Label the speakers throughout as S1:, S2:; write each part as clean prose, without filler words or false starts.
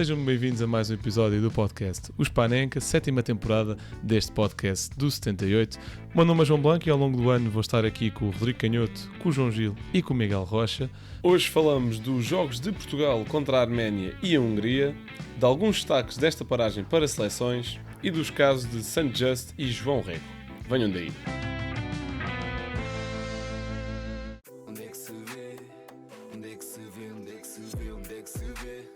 S1: Sejam bem-vindos a mais um episódio do podcast Os Panenka, 7ª temporada deste podcast do 78. O meu nome é João Blanco e ao longo do ano vou estar aqui com o Rodrigo Canhoto, com o João Gil e com o Miguel Rocha. Hoje falamos dos jogos de Portugal contra a Arménia e a Hungria, de alguns destaques desta paragem para seleções e dos casos de St. Just e João Rego. Venham daí.
S2: Onde é que se vê? Onde é que se vê? Onde é que se vê? Onde é que se vê?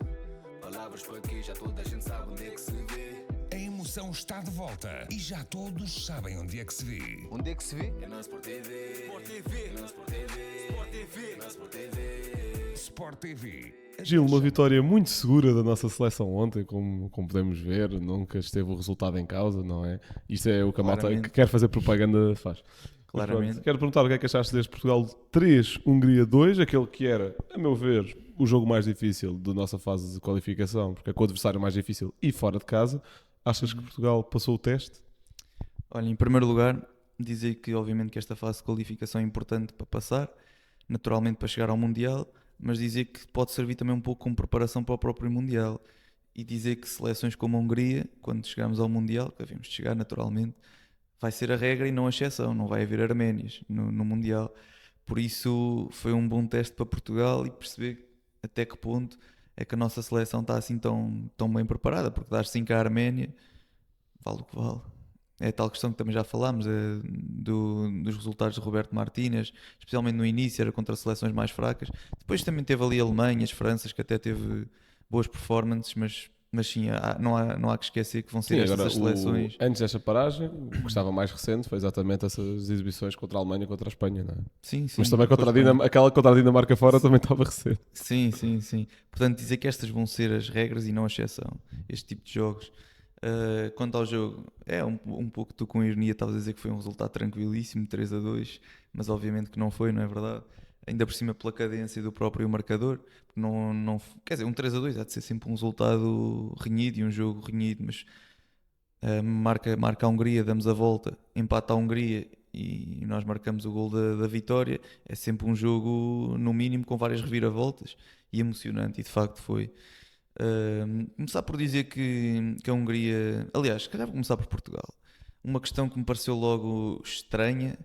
S2: Palavras para quê? Já toda a gente sabe onde é que se vê.
S3: A emoção está de volta e já todos sabem onde é que se vê.
S2: Onde é que se vê? É na Sport TV. Sport TV. É na Sport TV. Sport TV. É na Sport TV.
S3: Sport TV.
S1: Gil, uma vitória muito segura da nossa seleção ontem, como podemos ver, nunca esteve o resultado em causa, não é? Isto é o que a malta que quer fazer propaganda faz.
S4: Claramente.
S1: Pronto, quero perguntar o que é que achaste deste Portugal 3, Hungria 2, aquele que era, a meu ver, o jogo mais difícil da nossa fase de qualificação, porque é com o adversário mais difícil e fora de casa. Achas que Portugal passou o teste?
S4: Olha, em primeiro lugar, dizer que obviamente que esta fase de qualificação é importante para passar, naturalmente para chegar ao Mundial, mas dizer que pode servir também um pouco como preparação para o próprio Mundial e dizer que seleções como a Hungria, quando chegarmos ao Mundial, que devemos chegar naturalmente, vai ser a regra e não a exceção, não vai haver Arménias no Mundial. Por isso foi um bom teste para Portugal e perceber até que ponto é que a nossa seleção está assim tão bem preparada, porque dar 5 à Arménia vale o que vale. É a tal questão que também já falámos, dos resultados de Roberto Martínez, especialmente no início, era contra seleções mais fracas. Depois também teve ali Alemanhas, Franças, que até teve boas performances, mas sim, não há que esquecer que vão ser estas seleções.
S1: Antes desta paragem, o que estava mais recente foi exatamente essas exibições contra a Alemanha e contra a Espanha, não é?
S4: Sim,
S1: Mas também aquela contra a Dinamarca fora também estava recente.
S4: Sim. Portanto, dizer que estas vão ser as regras e não a exceção, este tipo de jogos. Quanto ao jogo, é um pouco tu com ironia estavas a dizer que foi um resultado tranquilíssimo, 3-2, mas obviamente que não foi, não é verdade? Ainda por cima pela cadência do próprio marcador, não, quer dizer, um 3-2 há de ser sempre um resultado renhido e um jogo renhido, mas marca a Hungria, damos a volta, empata a Hungria e nós marcamos o gol da vitória. É sempre um jogo, no mínimo, com várias reviravoltas e emocionante, e de facto foi. Começar por dizer que a Hungria, aliás, se calhar vou começar por Portugal. Uma questão que me pareceu logo estranha,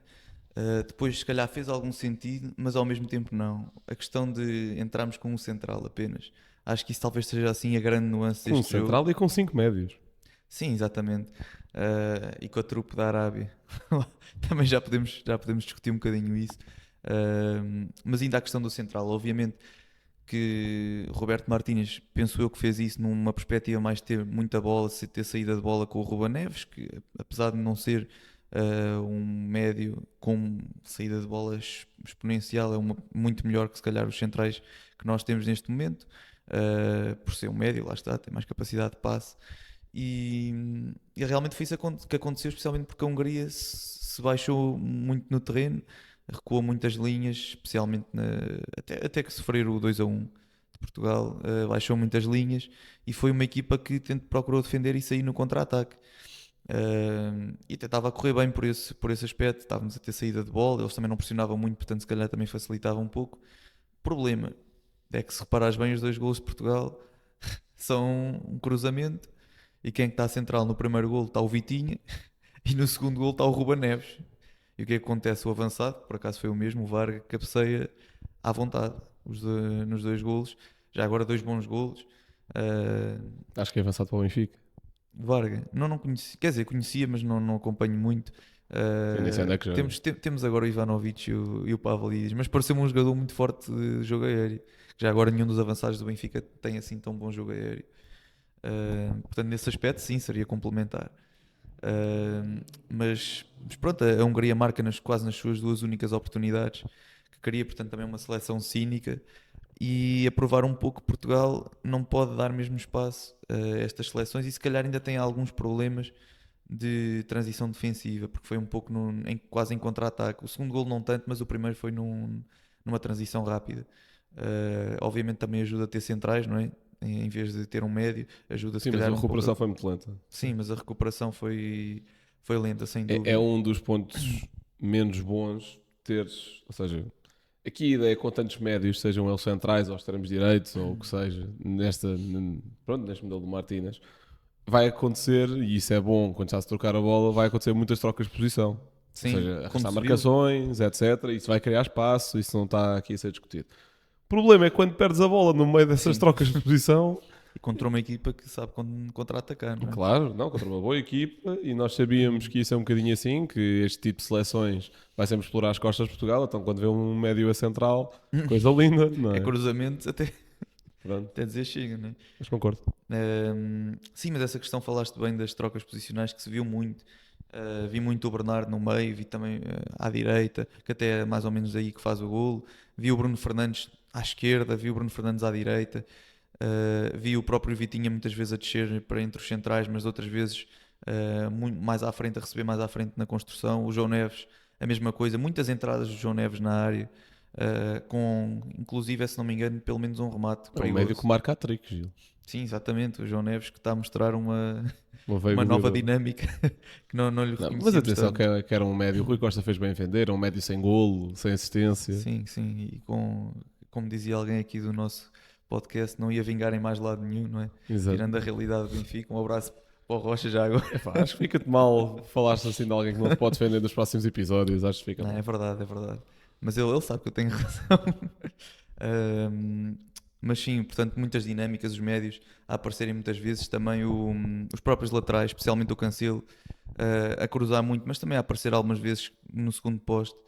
S4: depois se calhar fez algum sentido, mas ao mesmo tempo não. A questão de entrarmos com um central apenas. Acho que isso talvez seja assim a grande nuance
S1: Com um
S4: deste jogo.
S1: central e com 5 médios.
S4: Sim, exatamente. E com a trupe da Arábia. Também já podemos discutir um bocadinho isso. Mas ainda a questão do central, obviamente que Roberto Martínez, penso eu que fez isso numa perspectiva mais de ter muita bola, ter saída de bola com o Ruben Neves, que apesar de não ser um médio com saída de bola exponencial, é muito melhor que se calhar os centrais que nós temos neste momento, por ser um médio, lá está, tem mais capacidade de passe. E realmente foi isso que aconteceu, especialmente porque a Hungria se baixou muito no terreno, recuou muitas linhas, especialmente até que sofrer o 2-1 de Portugal, baixou muitas linhas e foi uma equipa que procurou defender e sair no contra-ataque. E até estava a correr bem por esse aspecto, estávamos a ter saída de bola, eles também não pressionavam muito, portanto se calhar também facilitava um pouco. O problema é que se reparares bem, os 2 golos de Portugal são um cruzamento, e quem está central no primeiro golo está o Vitinha e no segundo golo está o Ruben Neves. E o que é que acontece? O avançado, por acaso foi o mesmo, o Varga, cabeceia à vontade nos 2 golos. Já agora 2 bons golos.
S1: Acho que é avançado para o Benfica.
S4: Varga, não conhecia, quer dizer, conhecia, mas não acompanho muito.
S1: Nem sei onde é que joga.
S4: Temos agora o Ivanovic e o Pavlidis, mas pareceu-me um jogador muito forte de jogo aéreo. Já agora nenhum dos avançados do Benfica tem assim tão bom jogo aéreo. Portanto, nesse aspecto, sim, seria complementar. Mas pronto, a Hungria marca quase nas suas 2 únicas oportunidades, que queria, portanto, também uma seleção cínica e a provar um pouco que Portugal não pode dar mesmo espaço a estas seleções e se calhar ainda tem alguns problemas de transição defensiva, porque foi um pouco quase em contra-ataque. O segundo gol não tanto, mas o primeiro foi numa transição rápida. Obviamente também ajuda a ter centrais, não é? Em vez de ter um médio, ajuda se calhar.
S1: Mas a recuperação foi muito lenta.
S4: Sim, mas a recuperação foi lenta, sem dúvida.
S1: É um dos pontos menos bons teres, ou seja, aqui a ideia com tantos médios, sejam eles centrais ou extremos direitos ou o que seja, neste modelo de Martínez, vai acontecer, e isso é bom quando já se trocar a bola, vai acontecer muitas trocas de posição. Ou
S4: Sim,
S1: seja,
S4: como
S1: arrastar
S4: se viu.
S1: marcações, etc. Isso vai criar espaço, isso não está aqui a ser discutido. O problema é quando perdes a bola no meio dessas
S4: Sim.
S1: trocas de posição.
S4: E contra uma equipa que sabe contra-atacar, não é?
S1: Claro, não, contra uma boa equipa, e nós sabíamos que isso é um bocadinho assim, que este tipo de seleções vai sempre explorar as costas de Portugal, então quando vê um médio a central, coisa linda, não é?
S4: É cruzamentos até
S1: Pronto,
S4: dizer chega, não é?
S1: mas concordo.
S4: Sim, mas essa questão falaste bem das trocas posicionais que se viu muito. Vi muito o Bernardo no meio, vi também à direita, que até é mais ou menos aí que faz o golo. Vi o Bruno Fernandes à esquerda, vi o Bruno Fernandes à direita. Vi o próprio Vitinha muitas vezes a descer para entre os centrais, mas outras vezes muito mais à frente, a receber mais à frente na construção. O João Neves, a mesma coisa, muitas entradas do João Neves na área, com inclusive, se não me engano, pelo menos um remate
S1: É um
S4: perigoso.
S1: médio que marca a trick, Gil.
S4: Sim, exatamente, o João Neves que está a mostrar uma
S1: Uma
S4: nova dinâmica que não lhe
S1: Não,
S4: reconhecíamos
S1: mas atenção,
S4: tanto.
S1: que era um médio. Rui Costa fez bem vender, um médio sem golo, sem assistência.
S4: Sim, sim, e como dizia alguém aqui do nosso podcast, não ia vingar em mais lado nenhum, não é?
S1: Exato.
S4: Tirando a realidade do Benfica. Um abraço para o Rocha já agora.
S1: Epá, acho que fica-te mal falaste assim de alguém que não te pode defender nos próximos episódios. Acho que fica
S4: Não,
S1: mal.
S4: é verdade, é verdade. Mas ele sabe que eu tenho razão. Mas sim, portanto, muitas dinâmicas, os médios a aparecerem muitas vezes, também os próprios laterais, especialmente o Cancelo, a cruzar muito, mas também a aparecer algumas vezes no segundo poste,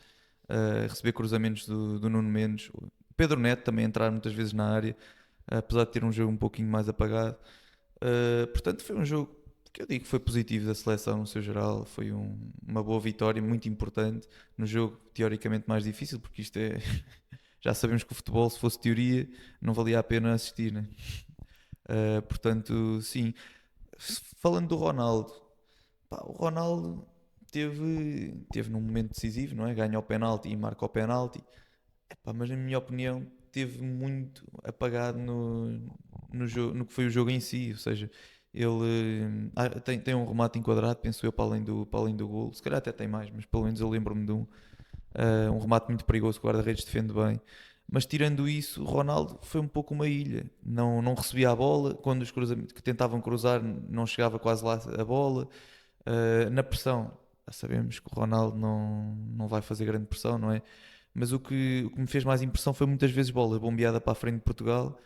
S4: a receber cruzamentos do Nuno Mendes. O Pedro Neto também a entrar muitas vezes na área, apesar de ter um jogo um pouquinho mais apagado. Portanto, foi um jogo que eu digo que foi positivo da seleção no seu geral. Foi uma boa vitória, muito importante, no jogo teoricamente mais difícil, porque isto é. Já sabemos que o futebol, se fosse teoria, não valia a pena assistir, né? Portanto, sim. Falando do Ronaldo, pá, o Ronaldo teve num momento decisivo, não é? Ganha o penalti e marca o penalti. Epá, mas na minha opinião, teve muito apagado no que foi o jogo em si. Ou seja, ele tem um remate enquadrado, penso eu, para além do golo. Se calhar até tem mais, mas pelo menos eu lembro-me de um remate muito perigoso que o guarda-redes defende bem. Mas tirando isso, o Ronaldo foi um pouco uma ilha. Não recebia a bola. Quando os cruzamentos que tentavam cruzar, não chegava quase lá a bola. Na pressão, já sabemos que o Ronaldo não vai fazer grande pressão, não é? Mas o que me fez mais impressão foi muitas vezes bola bombeada para a frente de Portugal,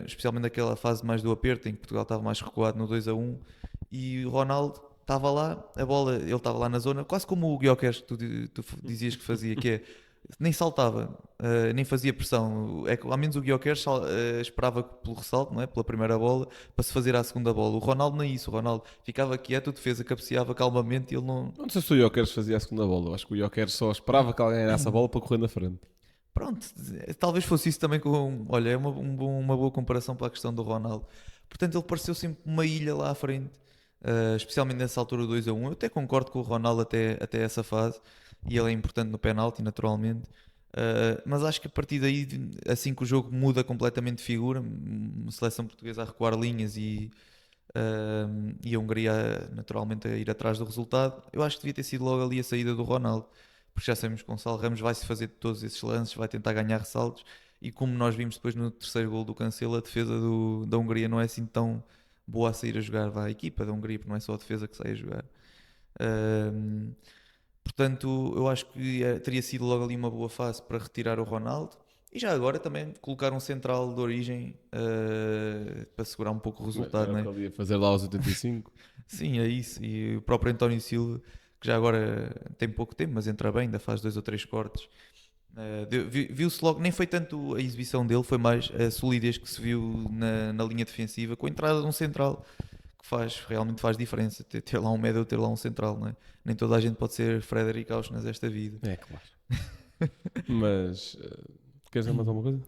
S4: especialmente naquela fase mais do aperto, em que Portugal estava mais recuado no 2-1, e o Ronaldo estava lá, a bola, ele estava lá na zona, quase como o Gyökeres que tu dizias que fazia, que é, nem saltava, nem fazia pressão. É que ao menos o Gyökeres esperava pelo ressalto, não é? Pela primeira bola, para se fazer à segunda bola. O Ronaldo nem isso, o Ronaldo ficava quieto, o defesa cabeceava calmamente e ele não...
S1: Não sei se o Jokeres fazia a segunda bola. Eu acho que o Jokeres só esperava que alguém ganhasse a bola para correr na frente.
S4: Pronto, talvez fosse isso também com... Olha, é uma boa comparação para a questão do Ronaldo. Portanto, ele pareceu sempre uma ilha lá à frente, especialmente nessa altura do 2-1. Eu até concordo com o Ronaldo até essa fase, e ele é importante no penalti, naturalmente. Mas acho que a partir daí, assim que o jogo muda completamente de figura, uma seleção portuguesa a recuar linhas e a Hungria naturalmente a ir atrás do resultado, eu acho que devia ter sido logo ali a saída do Ronaldo, porque já sabemos que Gonçalo Ramos vai-se fazer de todos esses lances, vai tentar ganhar ressaltos, e como nós vimos depois no terceiro gol do Cancelo, a defesa da Hungria não é assim tão boa a sair a jogar, vai a equipa da Hungria, porque não é só a defesa que sai a jogar. Portanto, eu acho que teria sido logo ali uma boa fase para retirar o Ronaldo, e já agora também colocar um central de origem para segurar um pouco o resultado, não é?
S1: Era o que ele ia fazer lá aos 85.
S4: Sim, é isso. E o próprio António Silva, que já agora tem pouco tempo, mas entra bem, ainda faz 2 ou 3 cortes. Viu-se logo, nem foi tanto a exibição dele, foi mais a solidez que se viu na linha defensiva, com a entrada de um central, que realmente faz diferença. Ter lá um médio, ter lá um central, não é? Nem toda a gente pode ser Frederic Auschwitz nesta vida.
S1: É claro. Mas queres dizer mais alguma coisa?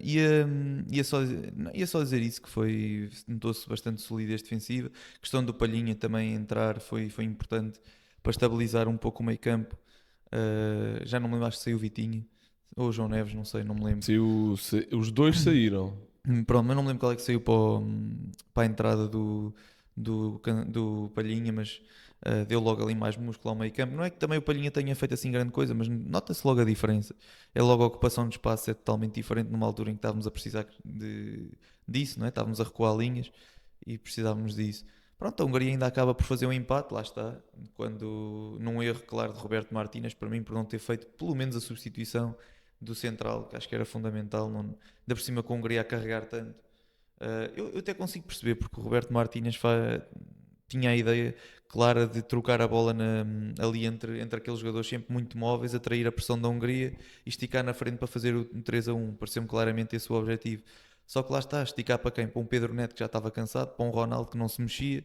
S4: Ia só dizer isso, que notou-se bastante solidez defensiva. A questão do Palhinha também entrar foi importante para estabilizar um pouco o meio campo. Já não me lembro, acho que saiu o Vitinha ou o João Neves, não sei, não me lembro.
S1: Os dois saíram.
S4: Pronto, mas não me lembro qual é que saiu para a entrada do do Palhinha, mas deu logo ali mais músculo ao meio campo. Não é que também o Palhinha tenha feito assim grande coisa, mas nota-se logo a diferença. É logo a ocupação de espaço é totalmente diferente numa altura em que estávamos a precisar disso, não é? Estávamos a recuar linhas e precisávamos disso. Pronto, a Hungria ainda acaba por fazer um empate, lá está, quando num erro claro de Roberto Martínez, para mim, por não ter feito pelo menos a substituição do central, que acho que era fundamental, não, ainda por cima com a Hungria a carregar tanto. Eu até consigo perceber, porque o Roberto Martínez tinha a ideia clara de trocar a bola ali entre aqueles jogadores sempre muito móveis, atrair a pressão da Hungria e esticar na frente para fazer o 3-1. Pareceu-me claramente esse o objetivo. Só que lá está, esticar para quem? Para um Pedro Neto que já estava cansado, para um Ronaldo que não se mexia,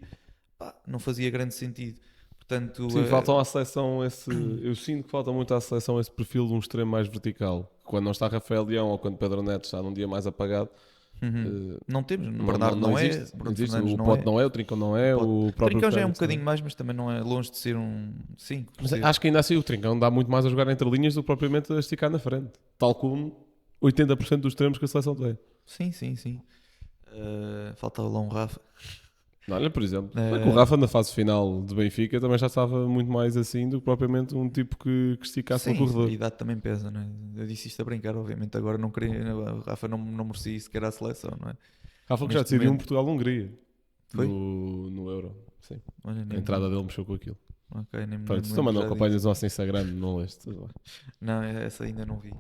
S4: pá, não fazia grande sentido. Portanto,
S1: Sim, faltam à seleção eu sinto que falta muito à seleção esse perfil de um extremo mais vertical. Quando não está Rafael Leão ou quando Pedro Neto está num dia mais apagado,
S4: não temos, o Bernardo não é,
S1: existe,
S4: Bruno
S1: existe.
S4: Fernandes
S1: O
S4: não
S1: Pote
S4: é.
S1: não é, o Trincão não é, o
S4: O
S1: próprio
S4: Trincão já é um
S1: Félix
S4: bocadinho
S1: não
S4: mais, mas também não é longe de ser um 5.
S1: Mas acho que ainda assim o Trincão dá muito mais a jogar entre linhas do que propriamente a esticar na frente. Tal como 80% dos extremos que a seleção tem.
S4: Sim. Faltava lá um Rafa.
S1: Não, olha, por exemplo, é que o Rafa na fase final de Benfica também já estava muito mais assim do que propriamente um tipo que esticasse no corredor.
S4: A idade também pesa, não é? Eu disse isto a brincar, obviamente. Agora não queria, o Rafa não merecia isso, que era a seleção, não é?
S1: Rafa que já
S4: Neste
S1: decidiu
S4: momento-
S1: Portugal-Hungria
S4: Foi?
S1: no Euro. Sim.
S4: Olha,
S1: A entrada dele mexeu com aquilo.
S4: Ok, nem me
S1: Pronto,
S4: lembro
S1: se também não
S4: já
S1: acompanhas
S4: disso.
S1: o nosso Instagram, não leste.
S4: Não, essa ainda não vi.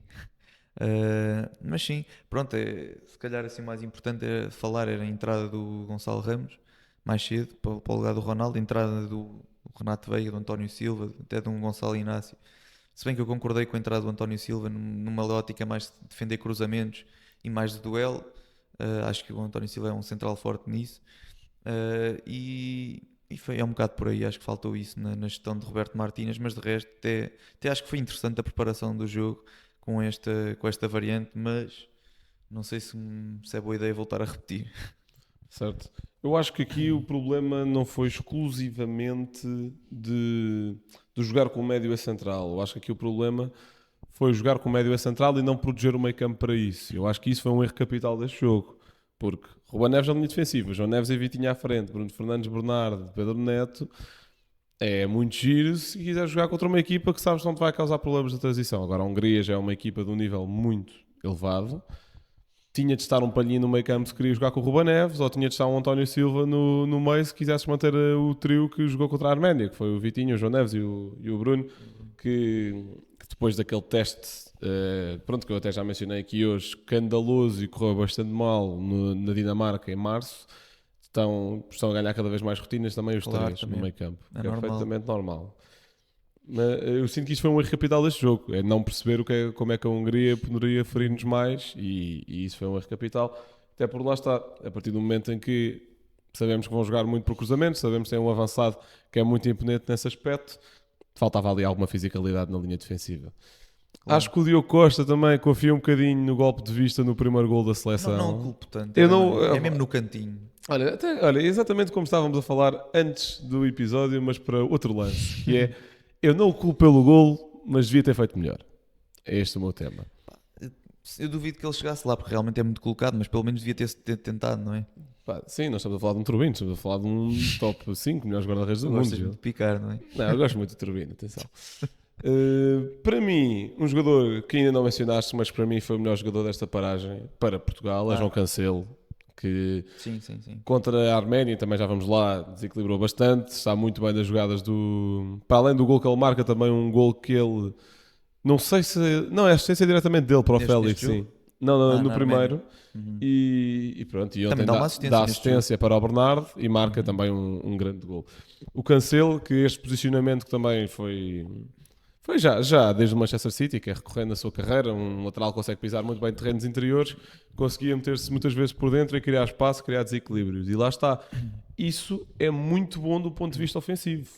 S4: Mas sim, pronto, se calhar assim o mais importante é falar era a entrada do Gonçalo Ramos, mais cedo, para o lugar do Ronaldo, a entrada do Renato Veiga, do António Silva, até de um Gonçalo Inácio. Se bem que eu concordei com a entrada do António Silva numa ótica mais de defender cruzamentos e mais de duelo, acho que o António Silva é um central forte nisso. É um bocado por aí, acho que faltou isso na gestão de Roberto Martínez, mas de resto até acho que foi interessante a preparação do jogo com esta variante, mas não sei se é boa ideia voltar a repetir.
S1: Certo. Eu acho que aqui o problema não foi exclusivamente de jogar com o médio a central. Eu acho que aqui o problema foi jogar com o médio a central e não proteger o meio campo para isso. Eu acho que isso foi um erro capital deste jogo. Porque Ruben Neves é linha defensiva, João Neves e Vitinha à frente, Bruno Fernandes, Bernardo, Pedro Neto. É muito giro se quiser jogar contra uma equipa que sabes que não te vai causar problemas de transição. Agora a Hungria já é uma equipa de um nível muito elevado. Tinha de estar um Palhinha no meio campo se queria jogar com o Ruben Neves, ou tinha de estar um António Silva no meio se quisesses manter o trio que jogou contra a Arménia, que foi o Vitinho, o João Neves e o Bruno, que depois daquele teste, pronto, que eu até já mencionei aqui hoje, escandaloso e correu bastante mal na Dinamarca em março, estão a ganhar cada vez mais rotinas também os
S4: Claro,
S1: três
S4: também
S1: no meio campo,
S4: é
S1: que é
S4: normal.
S1: perfeitamente normal. Mas eu sinto que isto foi um erro capital deste jogo, é não perceber como é que a Hungria poderia ferir-nos mais, e isso foi um erro capital, até por lá está, a partir do momento em que sabemos que vão jogar muito por cruzamentos, sabemos que tem um avançado que é muito imponente nesse aspecto, faltava ali alguma fisicalidade na linha defensiva.
S4: Claro.
S1: Acho que o Diogo Costa também confia um bocadinho no golpe de vista no primeiro gol da seleção.
S4: Não culpo tanto, é mesmo no cantinho.
S1: Olha, exatamente como estávamos a falar antes do episódio, mas para outro lance, que é, eu não o culpo pelo gol, mas devia ter feito melhor. É este o meu tema.
S4: Eu duvido que ele chegasse lá, porque realmente é muito colocado, mas pelo menos devia ter tentado, não é?
S1: Pá, sim, nós estamos a falar de um Turbino, estamos a falar de um top 5 melhores guarda-redes do mundo.
S4: Gostas muito de picar, não é?
S1: Não, eu gosto muito do Turbino, atenção. Para mim, um jogador que ainda não mencionaste, mas que para mim foi o melhor jogador desta paragem para Portugal, é João Cancelo, que
S4: Sim.
S1: contra a Arménia, também já vamos lá, desequilibrou bastante, está muito bem das jogadas para além do gol que ele marca, também um gol que ele, não sei se, não, é assistência diretamente dele para o
S4: Neste
S1: Félix,
S4: jogo?
S1: sim. Não, no
S4: na
S1: primeiro.
S4: Uhum.
S1: E pronto, e ele
S4: Também
S1: tem
S4: dá uma assistência
S1: dá
S4: neste
S1: assistência para o Bernardo e marca também um grande gol. O Cancelo, que este posicionamento que também foi já desde o Manchester City, que é recorrente na sua carreira, um lateral que consegue pisar muito bem terrenos interiores, conseguia meter-se muitas vezes por dentro e criar espaço, criar desequilíbrios. E lá está. Isso é muito bom do ponto de vista ofensivo.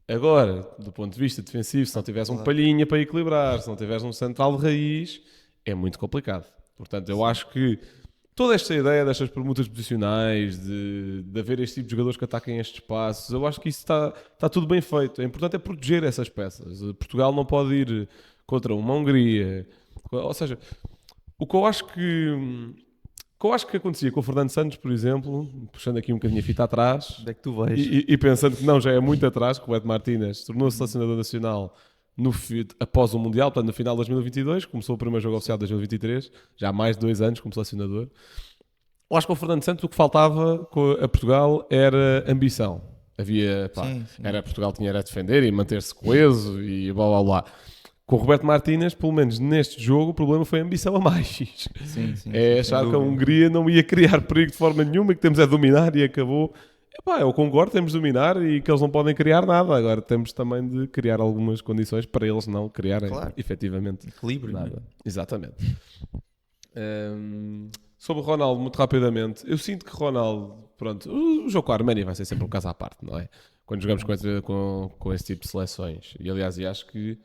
S1: Agora, do ponto de vista defensivo, se não tivesse um Palhinha para equilibrar, se não tivesse um central de raiz, é muito complicado. Portanto, eu acho que toda esta ideia destas permutas posicionais, de haver este tipo de jogadores que ataquem estes espaços, eu acho que isso está tudo bem feito. O importante é proteger essas peças. Portugal não pode ir contra uma Hungria. Ou seja, o que eu acho que que eu acho que acontecia com o Fernando Santos, por exemplo, puxando aqui um bocadinho a fita atrás,
S4: Onde é que tu vais?
S1: e pensando que não, já é muito atrás, que o Ed Martínez tornou-se selecionador nacional após o Mundial, portanto no final de 2022, começou o primeiro jogo oficial de 2023, já há mais de 2 anos como selecionador. Eu acho que o Fernando Santos o que faltava a Portugal era ambição. Havia, pá,
S4: Sim.
S1: era Portugal tinha era a defender e manter-se coeso e blá blá blá. Com o Roberto Martínez, pelo menos neste jogo, o problema foi a ambição a mais.
S4: Sim,
S1: É
S4: sem
S1: achar que a
S4: dúvida.
S1: Hungria não ia criar perigo de forma nenhuma, que temos é dominar e acabou. Epá, eu concordo, temos de dominar e que eles não podem criar nada. Agora temos também de criar algumas condições para eles não criarem
S4: Claro.
S1: efetivamente
S4: Equilíbrio,
S1: nada.
S4: né?
S1: Exatamente. Sobre o Ronaldo, muito rapidamente, eu sinto que Ronaldo, pronto, o jogo com a Arménia vai ser sempre um caso à parte, não é? Quando jogamos com esse tipo de seleções. E aliás, e acho que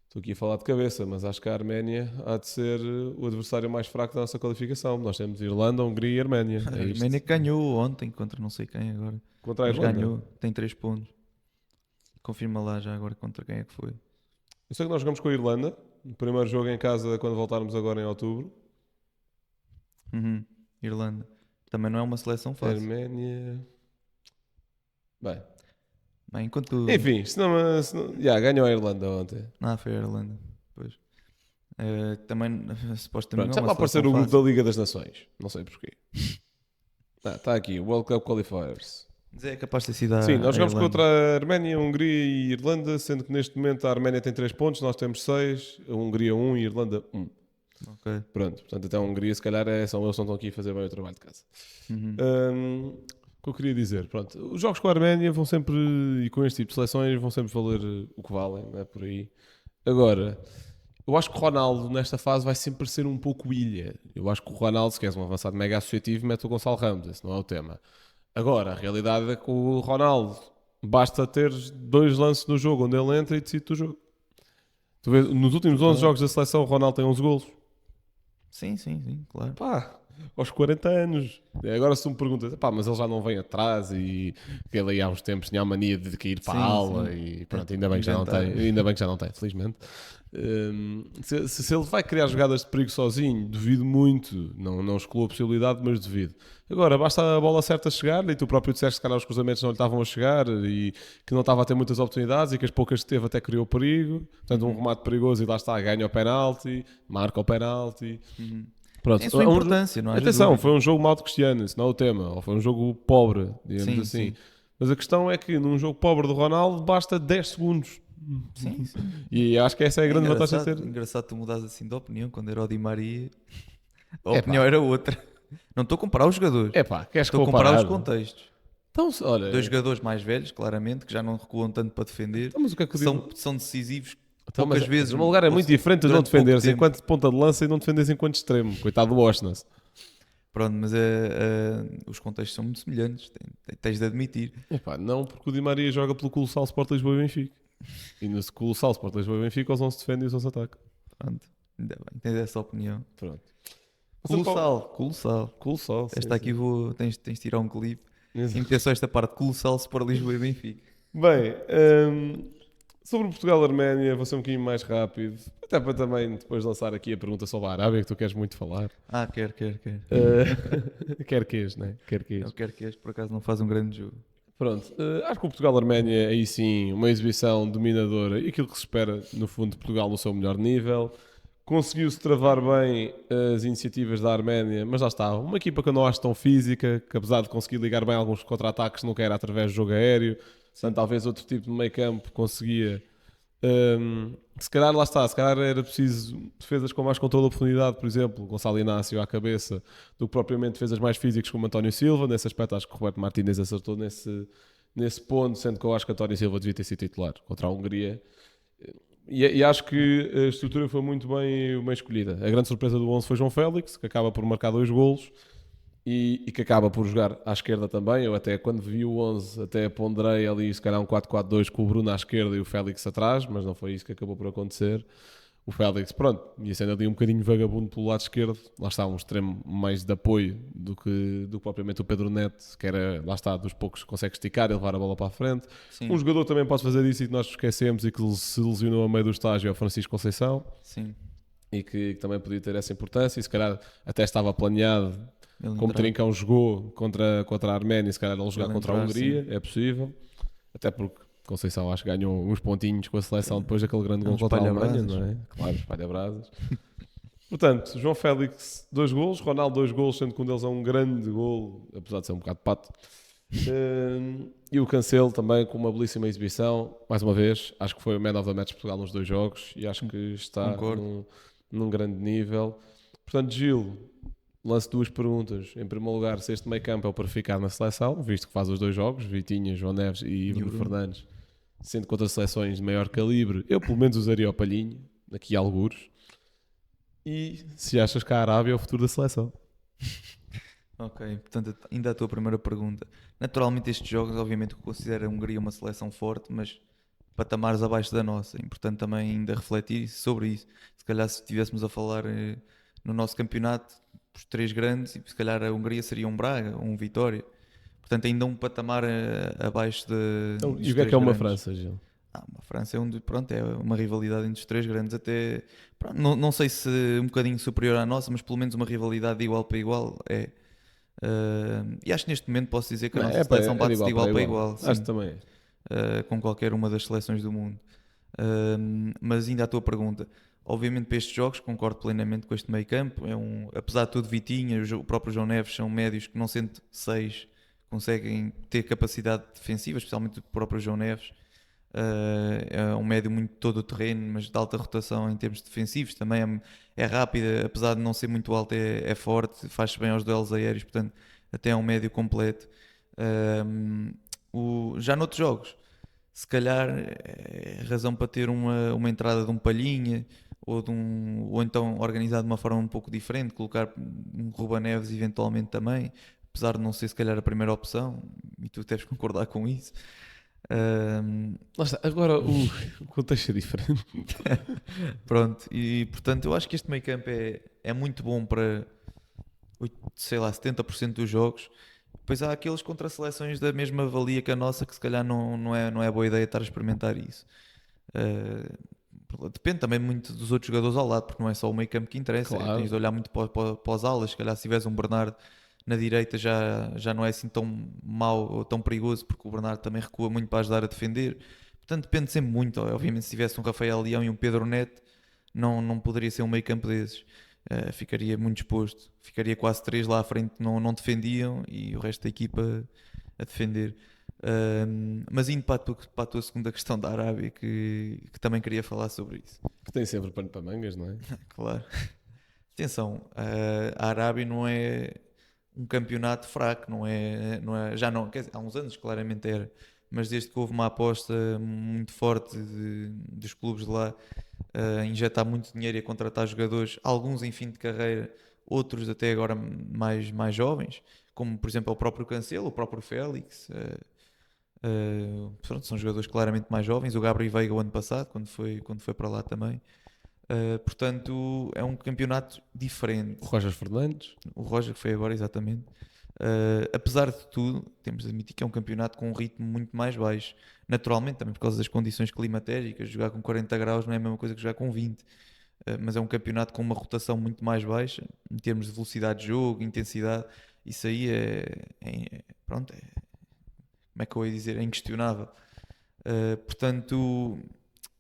S1: estou aqui a falar de cabeça, mas acho que a Arménia há de ser o adversário mais fraco da nossa qualificação. Nós temos Irlanda, Hungria e Arménia.
S4: A
S1: É isto.
S4: Arménia que ganhou ontem contra não sei quem agora.
S1: Contra a
S4: Mas
S1: Irlanda.
S4: ganhou, tem 3 pontos. Confirma lá já agora contra quem é que foi.
S1: Eu sei que nós jogamos com a Irlanda, no primeiro jogo em casa quando voltarmos agora em outubro.
S4: Irlanda. Também não é uma seleção fácil.
S1: Arménia. Bem,
S4: Bem, enquanto...
S1: enfim, ganhou a Irlanda ontem.
S4: Foi a Irlanda. Pois. Também, supostamente,
S1: Pronto, já
S4: não
S1: vai
S4: é uma
S1: aparecer o
S4: seleção
S1: grupo da
S4: fácil.
S1: Liga das Nações. Não sei porquê. Está aqui, World Cup Qualifiers.
S4: Mas é capaz de ter sido
S1: Sim, nós jogamos
S4: Irlanda.
S1: contra a Arménia, Hungria e Irlanda, sendo que neste momento a Arménia tem 3 pontos, nós temos 6, a Hungria 1 e a Irlanda 1.
S4: Ok.
S1: Pronto, portanto até a Hungria se calhar são eles que não estão aqui a fazer bem o trabalho de casa. O que eu queria dizer, pronto, os jogos com a Arménia vão sempre, e com este tipo de seleções, vão sempre valer o que valem, não é por aí. Agora, eu acho que o Ronaldo nesta fase vai sempre ser um pouco ilha. Eu acho que o Ronaldo, se queres um avançado mega associativo, mete o Gonçalo Ramos, esse não é o tema. Agora, a realidade é que o Ronaldo basta ter 2 lances no jogo onde ele entra e decide o jogo. Tu vês, nos últimos 11 jogos da seleção, o Ronaldo tem 11 golos.
S4: Sim, claro.
S1: Pá, aos 40 anos. Agora se tu me perguntas, pá, mas ele já não vem atrás e que ele aí há uns tempos tinha a mania de cair para a
S4: Sim,
S1: aula
S4: sim.
S1: e pronto, ainda bem que já não
S4: Inventar.
S1: tem, ainda bem que já não tem, felizmente. Se ele vai criar jogadas de perigo sozinho, duvido muito, não excluo a possibilidade, mas duvido. Agora, basta a bola certa chegar e tu próprio disseste que cara, os cruzamentos não lhe estavam a chegar e que não estava a ter muitas oportunidades e que as poucas que teve até criou perigo. Portanto, um remate perigoso e lá está, ganha o penalti, marca o penalti. Pronto,
S4: Tem a sua importância, não é?
S1: Atenção, foi um jogo mal de Cristiano, isso não é o tema, ou foi um jogo pobre, digamos
S4: Sim,
S1: assim.
S4: sim.
S1: Mas a questão é que num jogo pobre do Ronaldo basta 10 segundos.
S4: Sim.
S1: E acho que essa é a grande vantagem de ter.
S4: Engraçado tu mudares assim de opinião quando era o Di Maria. A
S1: Epá.
S4: opinião era outra. Não estou a comparar os jogadores.
S1: É pá, queres
S4: Estou a comparar os
S1: comparar?
S4: contextos.
S1: Então, olha,
S4: 2 jogadores mais velhos, claramente, que já não recuam tanto para defender.
S1: então, mas o que é que eu digo?
S4: São decisivos
S1: Então,
S4: poucas
S1: mas
S4: vezes.
S1: o meu lugar é muito diferente de não
S4: durante pouco
S1: defenderes
S4: tempo.
S1: enquanto ponta de lança e não defenderes enquanto extremo. Coitado do Oshness.
S4: Pronto, mas os contextos são muito semelhantes. Tens de admitir.
S1: Epá, não, porque o Di Maria joga pelo Colossal Sport Lisboa e Benfica. E no Colossal Sport Lisboa e Benfica, eles não se defendem e os não se atacam.
S4: Pronto, ainda bem, tens essa opinião.
S1: Pronto.
S4: Colossal.
S1: Colossal. sim,
S4: Esta aqui
S1: sim.
S4: tens de tirar um clipe
S1: Exato.
S4: e meter só esta parte colossal se para Lisboa e Benfica.
S1: Bem, sobre o Portugal-Arménia, vou ser um bocadinho mais rápido. Até para também depois lançar aqui a pergunta sobre a Arábia, que tu queres muito falar.
S4: Quero.
S1: Quer queres, né? Quer queres.
S4: Eu quero que este por acaso não faz um grande jogo.
S1: Pronto, acho que o Portugal-Arménia, aí sim, uma exibição dominadora e aquilo que se espera, no fundo, de Portugal no seu melhor nível. Conseguiu-se travar bem as iniciativas da Arménia, mas lá está, uma equipa que eu não acho tão física, que apesar de conseguir ligar bem alguns contra-ataques, nunca era através do jogo aéreo. Portanto, talvez outro tipo de meio campo conseguia. Se calhar, lá está, se calhar era preciso defesas com mais controle da profundidade, por exemplo, Gonçalo Inácio à cabeça, do que propriamente defesas mais físicas como António Silva. Nesse aspecto, acho que o Roberto Martínez acertou nesse ponto, sendo que eu acho que António Silva devia ter sido titular contra a Hungria. E acho que a estrutura foi muito bem escolhida. A grande surpresa do 11 foi João Félix, que acaba por marcar 2 golos e que acaba por jogar à esquerda também. Eu até quando vi o 11 até ponderei ali se calhar um 4-4-2 com o Bruno à esquerda e o Félix atrás, mas não foi isso que acabou por acontecer. O Félix, pronto, ia sendo ali um bocadinho vagabundo pelo lado esquerdo. Lá está, um extremo mais de apoio do que propriamente o Pedro Neto, que era, lá está, dos poucos que consegue esticar e levar a bola para a frente.
S4: Sim.
S1: Um jogador também pode fazer isso e que nós esquecemos e que se lesionou a meio do estágio é o Francisco Conceição
S4: Sim.
S1: e que também podia ter essa importância e se calhar até estava planeado
S4: Ele
S1: como
S4: entrar.
S1: Trincão jogou contra a Arménia, se calhar ele jogar
S4: Ele
S1: contra a
S4: entrar,
S1: Hungria, é possível. Até porque Conceição acho que ganhou uns pontinhos com a seleção depois daquele grande
S4: É
S1: gol
S4: um
S1: contra a Alemanha,
S4: espalha-brasas.
S1: não é? Claro, espalha-brasas. Portanto, João Félix, 2 golos, Ronaldo 2 golos, sendo que um deles é um grande gol, apesar de ser um bocado pato. E o Cancelo também com uma belíssima exibição, mais uma vez, acho que foi o Man of the Match de Portugal nos 2 jogos e acho que está
S4: Concordo.
S1: num grande nível. Portanto, Gil, lance 2 perguntas. Em primeiro lugar, se este meio campo é o para ficar na seleção, visto que faz os 2 jogos, Vitinha, João Neves e Bruno
S4: Bruno.
S1: Fernandes, sendo contra seleções de maior calibre, eu pelo menos usaria o Palhinha, aqui algures. E se achas que a Arábia é o futuro da seleção?
S4: Ok, portanto, ainda a tua primeira pergunta. Naturalmente, estes jogos, obviamente, eu considero a Hungria uma seleção forte, mas patamares abaixo da nossa. É importante também ainda refletir sobre isso. Se calhar, se estivéssemos a falar no nosso campeonato, os 3 grandes, e se calhar a Hungria seria um Braga ou um Vitória. Portanto, ainda um patamar abaixo de.
S1: Então,
S4: dos
S1: e o que é
S4: três
S1: uma
S4: grandes.
S1: França, Gil?
S4: Uma França pronto, é uma rivalidade entre os 3 grandes, até pronto, não sei se um bocadinho superior à nossa, mas pelo menos uma rivalidade de igual para igual é. E acho que neste momento posso dizer que a
S1: Não,
S4: nossa seleção bate-se de igual para igual,
S1: Acho
S4: sim,
S1: que também
S4: com qualquer uma das seleções do mundo. Mas ainda a tua pergunta, obviamente para estes jogos concordo plenamente com este meio campo. Apesar de tudo, Vitinha, o próprio João Neves são médios que não sendo 6 conseguem ter capacidade defensiva, especialmente o próprio João Neves. É um médio muito todo o terreno, mas de alta rotação em termos defensivos. Também é rápida, apesar de não ser muito alta, é forte, faz-se bem aos duelos aéreos, portanto, até é um médio completo. Já noutros jogos, se calhar é razão para ter uma entrada de um Palhinha ou então organizado de uma forma um pouco diferente, colocar um Ruben Neves eventualmente também, apesar de não ser se calhar a primeira opção, e tu deves concordar com isso.
S1: Lá está. Agora o contexto é diferente.
S4: Pronto, e portanto eu acho que este meio campo é muito bom para, sei lá, 70% dos jogos. Depois há aqueles contra seleções da mesma valia que a nossa que se calhar não é boa ideia estar a experimentar isso. Depende também muito dos outros jogadores ao lado, porque não é só o meio campo que interessa,
S1: Claro.
S4: tens de olhar muito para os alas. Se calhar se tiveres um Bernardo na direita já não é assim tão mau ou tão perigoso, porque o Bernardo também recua muito para ajudar a defender. Portanto, depende sempre muito. Obviamente, se tivesse um Rafael Leão e um Pedro Neto, não poderia ser um meio campo desses. Ficaria muito exposto. Ficaria quase 3 lá à frente que não defendiam e o resto da equipa a defender. Mas indo para a tua segunda questão da Arábia, que também queria falar sobre isso.
S1: Que tem sempre pano para mangas, não é?
S4: Claro. Atenção, a Arábia não é um campeonato fraco, já não, quer dizer, há uns anos claramente era, mas desde que houve uma aposta muito forte dos clubes de lá a injetar muito dinheiro e a contratar jogadores, alguns em fim de carreira, outros até agora mais jovens, como por exemplo o próprio Cancelo, o próprio Félix, pronto, são jogadores claramente mais jovens, o Gabriel Veiga o ano passado, quando foi para lá também. Portanto, é um campeonato diferente.
S1: O Roger Fernandes.
S4: O Roger foi agora, exatamente. Apesar de tudo, temos de admitir que é um campeonato com um ritmo muito mais baixo. Naturalmente, também por causa das condições climatéricas, jogar com 40 graus não é a mesma coisa que jogar com 20. Mas é um campeonato com uma rotação muito mais baixa, em termos de velocidade de jogo, intensidade. Isso aí pronto, como é que eu ia dizer? É inquestionável. Portanto,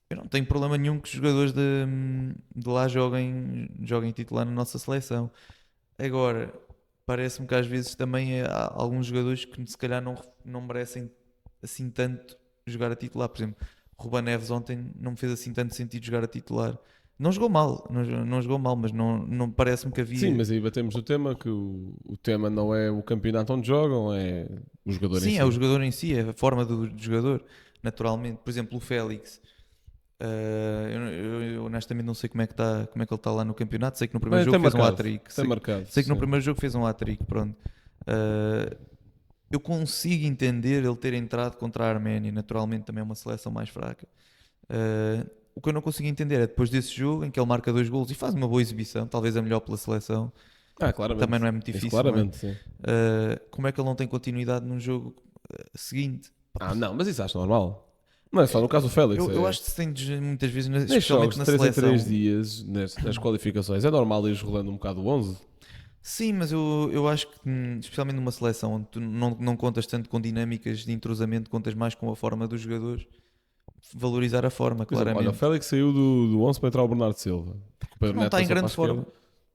S4: eu não tenho problema nenhum que os jogadores de lá joguem titular na nossa seleção. Agora, parece-me que às vezes também há alguns jogadores que se calhar não merecem assim tanto jogar a titular. Por exemplo, o Ruben Neves ontem não me fez assim tanto sentido jogar a titular. Não jogou mal, não jogou mal, mas não parece-me que havia...
S1: Sim, mas aí batemos no tema que o tema não é o campeonato onde jogam, é o jogador em si.
S4: Sim, é o jogador em si, é a forma do jogador, naturalmente. Por exemplo, o Félix, eu honestamente não sei como é que ele está lá no campeonato. Sei que no primeiro jogo fez um hat-trick. Sei que no primeiro jogo fez um hat-trick, pronto. Eu consigo entender ele ter entrado contra a Arménia, naturalmente também é uma seleção mais fraca. O que eu não consigo entender é depois desse jogo em que ele marca 2 golos e faz uma boa exibição, talvez a melhor pela seleção.
S1: Claramente.
S4: Também não é muito difícil.
S1: Isso, claramente, sim.
S4: Como é que ele não tem continuidade no jogo seguinte?
S1: Não, mas isso acho normal. Não é só no caso do Félix.
S4: Eu acho que se tem muitas vezes,
S1: nestes
S4: especialmente
S1: jogos
S4: na
S1: de 3 em
S4: seleção.
S1: 3 dias, nas qualificações, é normal ires rolando um bocado o 11.
S4: Sim, mas eu acho que, especialmente numa seleção onde tu não contas tanto com dinâmicas de entrosamento, contas mais com a forma dos jogadores, valorizar a forma,
S1: Por exemplo, olha, o
S4: claramente.
S1: Félix saiu do 11 para entrar o Bernardo Silva. Porque o Pedro
S4: Não
S1: Neto
S4: está em
S1: passou para a
S4: grande
S1: esquerda.
S4: forma,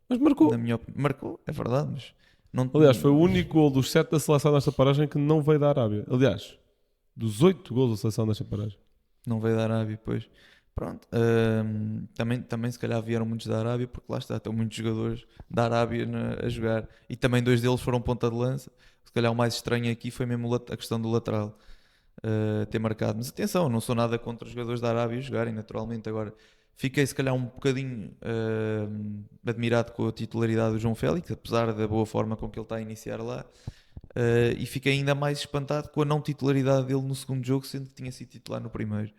S1: Mas
S4: na
S1: marcou.
S4: minha opinião. Marcou, é verdade, mas não,
S1: Aliás, foi o único gol dos 7 da seleção nesta paragem que não veio da Arábia. Aliás, dos 8 gols da seleção nesta paragem.
S4: não veio da Arábia, pois. Pronto, também se calhar vieram muitos da Arábia, porque lá está, estão muitos jogadores da Arábia a jogar. E também dois deles foram ponta de lança. Se calhar o mais estranho aqui foi mesmo a questão do lateral ter marcado. Mas atenção, não sou nada contra os jogadores da Arábia jogarem, naturalmente. Agora, fiquei se calhar um bocadinho admirado com a titularidade do João Félix, apesar da boa forma com que ele está a iniciar lá. E fiquei ainda mais espantado com a não titularidade dele no segundo jogo, sendo que tinha sido titular no primeiro.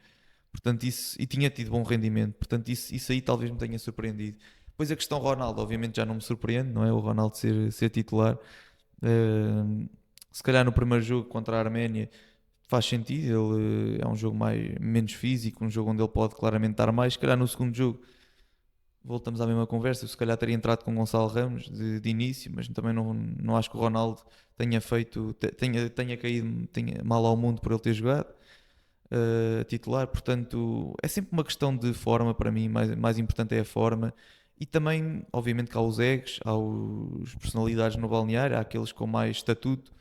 S4: Portanto, e tinha tido bom rendimento. Portanto, isso aí talvez me tenha surpreendido. Depois a questão Ronaldo, obviamente já não me surpreende, não é? O Ronaldo ser titular. Se calhar no primeiro jogo contra a Arménia faz sentido, ele é um jogo menos físico, um jogo onde ele pode claramente dar mais. Se calhar no segundo jogo voltamos à mesma conversa. Eu se calhar teria entrado com Gonçalo Ramos de início, mas também não acho que o Ronaldo tenha caído mal ao mundo por ele ter jogado titular. Portanto, é sempre uma questão de forma para mim. Mais importante é a forma. E também, obviamente, que há os egos, há os personalidades no balneário, há aqueles com mais estatuto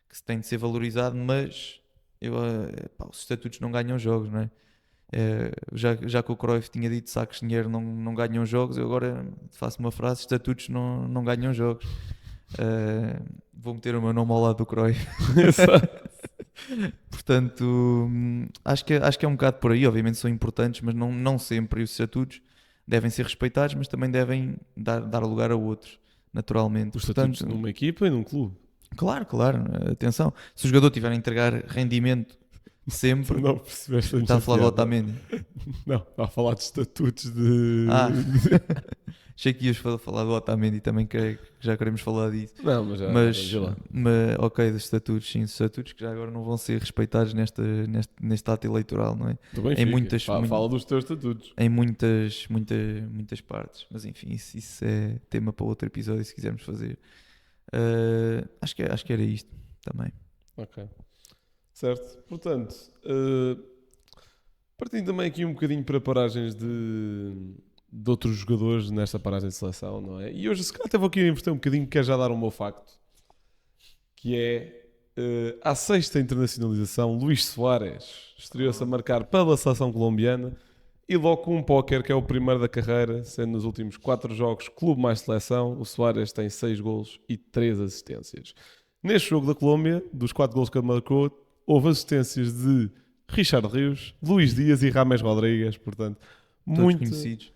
S4: que se tem de ser valorizado, mas os estatutos não ganham jogos, não é? Já que o Cruyff tinha dito sacos de dinheiro não ganham jogos, eu agora faço uma frase: estatutos não ganham jogos. Vou meter o meu nome ao lado do Cruyff. Portanto, acho que é um bocado por aí. Obviamente são importantes, mas não sempre. E os estatutos devem ser respeitados, mas também devem dar lugar a outros, naturalmente.
S1: Os
S4: Portanto,
S1: estatutos numa equipa e num clube.
S4: claro, atenção. Se o jogador tiver a entregar rendimento sempre,
S1: Não percebeste a
S4: está a falar do
S1: piada.
S4: Otamendi.
S1: Não, está a falar de estatutos de.
S4: Ah, achei que ias falar do Otamendi também, que já queremos falar disso.
S1: Não, mas já.
S4: Mas,
S1: já lá.
S4: ok, dos estatutos, sim, os estatutos que já agora não vão ser respeitados neste ato eleitoral, não é?
S1: Tudo bem,
S4: Em
S1: fica.
S4: muitas-
S1: Fala dos teus estatutos.
S4: Em muitas partes. Mas enfim, isso é tema para outro episódio se quisermos fazer. Acho que era isto também.
S1: Ok. Certo. Portanto, partindo também aqui um bocadinho para paragens de outros jogadores nesta paragem de seleção, não é? E hoje, se calhar, até vou aqui inverter um bocadinho, quero já dar um meu facto, que é, à sexta internacionalização, Luís Soares estreou-se a marcar pela seleção colombiana e logo com um póquer, que é o primeiro da carreira, sendo nos últimos 4 jogos clube mais seleção, o Soares tem 6 golos e 3 assistências. Neste jogo da Colômbia, dos 4 golos que ele marcou, houve assistências de Richard Rios, Luís Dias e Rames Rodrigues, portanto,
S4: Todos
S1: muito,
S4: conhecidos.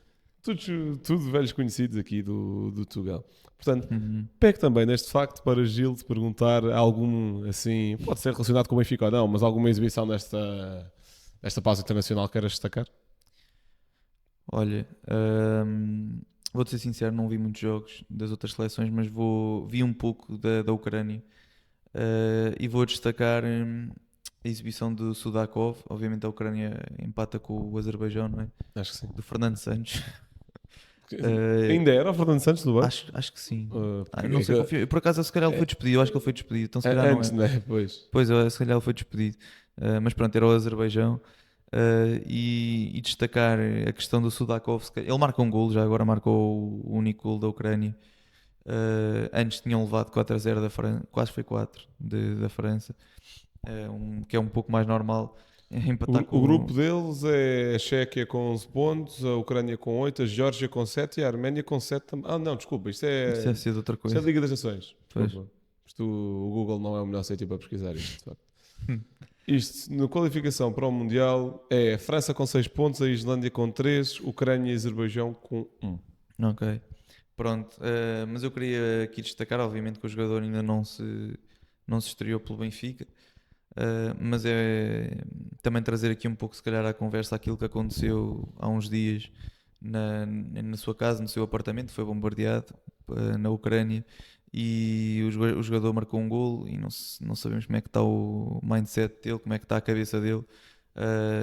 S1: tudo velhos conhecidos aqui do Tugal. Portanto,
S4: Uhum.
S1: pego também neste facto para Gil de perguntar algum, assim, pode ser relacionado com o Benfica ou não, mas alguma exibição nesta pausa internacional que queiras destacar?
S4: Olha, vou-te ser sincero, não vi muitos jogos das outras seleções, mas vi um pouco da Ucrânia. E vou destacar a exibição do Sudakov. Obviamente a Ucrânia empata com o Azerbaijão, não é?
S1: Acho que sim.
S4: Do Fernando Santos. Eh,
S1: Ainda era o Fernando Santos do banco?
S4: acho que sim.
S1: Porque
S4: Não
S1: é
S4: sei,
S1: que-
S4: confio. Por acaso, se calhar ele foi despedido. Eu acho que ele foi despedido. Então, se calhar não
S1: antes,
S4: é.
S1: né? Pois.
S4: Pois, se calhar ele foi despedido. Mas pronto, era o Azerbaijão. E destacar a questão do Sudakov. Ele marca um golo, já agora marcou o único golo da Ucrânia. Antes tinham levado 4-0 da França, quase foi 4 da França, que é um pouco mais normal. Empatar com
S1: O grupo deles é a Chequia com 11 pontos, a Ucrânia com 8, a Geórgia com 7 e a Arménia com 7 também. Ah, não, desculpa, isto
S4: Isto deve
S1: é,
S4: ser de outra
S1: isto
S4: coisa.
S1: é a Liga das Nações.
S4: Pois.
S1: Desculpa. O Google não é o melhor sítio para pesquisar isto, de facto.
S4: Hum.
S1: Isto, na qualificação para o Mundial, é a França com 6 pontos, a Islândia com 3, Ucrânia e Azerbaijão com 1.
S4: Ok, pronto. Mas eu queria aqui destacar, obviamente, que o jogador ainda não se estreou pelo Benfica. Mas é também trazer aqui um pouco, se calhar, à conversa aquilo que aconteceu há uns dias na sua casa, no seu apartamento. Foi bombardeado na Ucrânia e o jogador marcou um golo e não sabemos como é que está o mindset dele, como é que está a cabeça dele.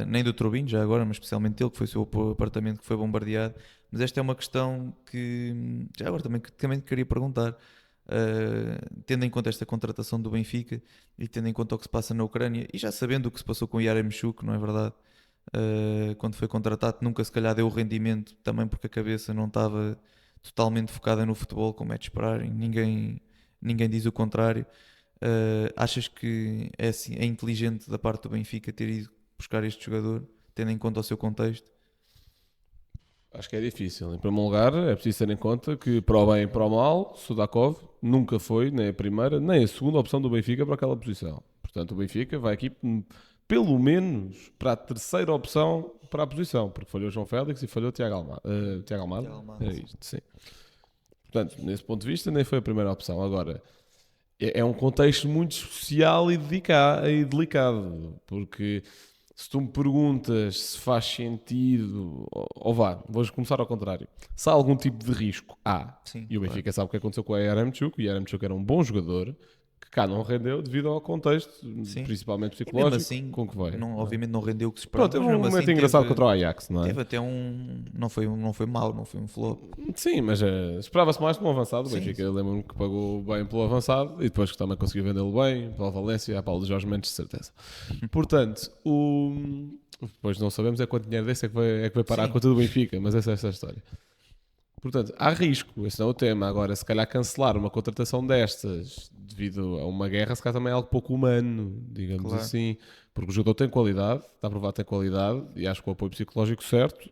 S4: nem do Turbino já agora, mas especialmente ele, que foi o seu apartamento que foi bombardeado. Mas esta é uma questão que já agora também queria perguntar, tendo em conta esta contratação do Benfica e tendo em conta o que se passa na Ucrânia e já sabendo o que se passou com o Yaremchuk, não é verdade? Quando foi contratado nunca se calhar deu o rendimento, também porque a cabeça não estava totalmente focada no futebol, como é de esperar, e ninguém diz o contrário. Achas que é, assim, é inteligente da parte do Benfica ter ido buscar este jogador, tendo em conta o seu contexto?
S1: Acho que é difícil. Em primeiro lugar, é preciso ter em conta que, para o bem e para o mal, Sudakov nunca foi nem a primeira nem a segunda opção do Benfica para aquela posição. Portanto, o Benfica vai aqui, pelo menos, para a terceira opção para a posição, porque falhou João Félix e falhou Tiago Almada. Tiago Almada? É isto, sim. Portanto, nesse ponto de vista, nem foi a primeira opção. Agora, é um contexto muito especial e delicado, porque se tu me perguntas se faz sentido, ou vá, vamos começar ao contrário. Se há algum tipo de risco, há.
S4: Sim,
S1: E o Benfica sabe o que aconteceu com o Yaremchuk. O Yaremchuk era um bom jogador, que cá não rendeu devido ao contexto,
S4: Sim.
S1: principalmente
S4: E mesmo
S1: psicológico,
S4: assim,
S1: com que vai.
S4: obviamente não rendeu o que se esperava.
S1: Pronto, teve
S4: mas
S1: um
S4: mesmo
S1: momento
S4: assim
S1: engraçado
S4: teve-
S1: contra o Ajax, não é?
S4: Teve até não foi mau, não foi um flop.
S1: Sim, mas esperava-se mais de um avançado. O
S4: Sim,
S1: Benfica, eu lembro-me que pagou bem pelo avançado e depois que também conseguiu vendê-lo bem, pela Valência, para o Jorge Mendes, de certeza. Portanto, depois não sabemos quanto dinheiro desse é que vai parar
S4: Sim.
S1: a conta do Benfica, mas essa é a história. Portanto, há risco, esse não é o tema. Agora, se calhar cancelar uma contratação destas devido a uma guerra, se calhar também é algo pouco humano, digamos
S4: Claro.
S1: assim. Porque o jogador tem qualidade, está provado que tem qualidade e acho que o apoio psicológico certo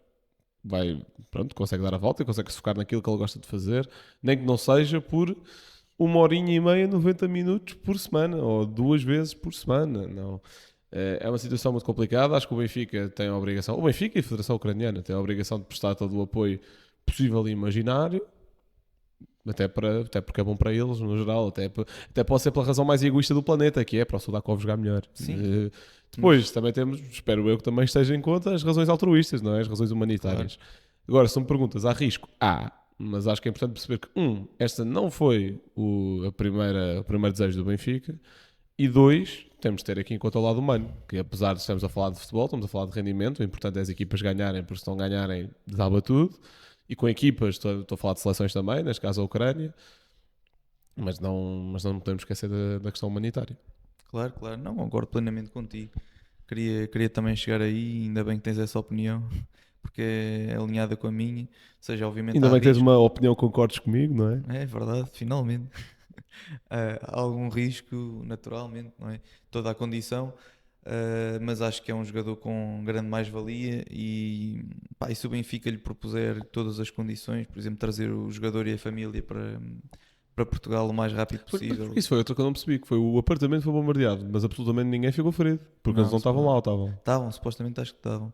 S1: consegue dar a volta e consegue se focar naquilo que ele gosta de fazer, nem que não seja por 1h30, 90 minutos por semana ou 2 vezes por semana. Não. É uma situação muito complicada. Acho que o Benfica tem a obrigação, o Benfica e a Federação Ucraniana têm a obrigação de prestar todo o apoio possível e imaginário, até porque é bom para eles no geral, até pode ser pela razão mais egoísta do planeta, que é para o Sudakov jogar melhor.
S4: Sim.
S1: Depois também temos, espero eu que também esteja em conta as razões altruístas, não é? As razões humanitárias. Agora, se me perguntas, há risco? Há, mas acho que é importante perceber que esta não foi o primeiro desejo do Benfica, e 2, temos de ter aqui em conta o lado humano, que apesar de estarmos a falar de futebol, estamos a falar de rendimento, o importante é as equipas ganharem, porque se não ganharem, desaba tudo. E com equipas, estou a falar de seleções também, neste caso a Ucrânia, mas não podemos esquecer da questão humanitária.
S4: Claro, não concordo plenamente contigo. Queria também chegar aí, ainda bem que tens essa opinião, porque é alinhada com a minha. Ou seja, obviamente
S1: Ainda
S4: há
S1: bem que tens
S4: risco.
S1: uma opinião que concordes comigo, não é?
S4: É verdade, finalmente. Há algum risco, naturalmente, não é? Toda a condição, mas acho que é um jogador com grande mais-valia e se o Benfica lhe propuser todas as condições, por exemplo, trazer o jogador e a família para Portugal o mais rápido possível.
S1: Isso foi outra que eu não percebi, que foi o apartamento foi bombardeado, mas absolutamente ninguém ficou ferido, porque
S4: Não,
S1: eles não estavam lá, ou estavam?
S4: Estavam, supostamente acho que estavam,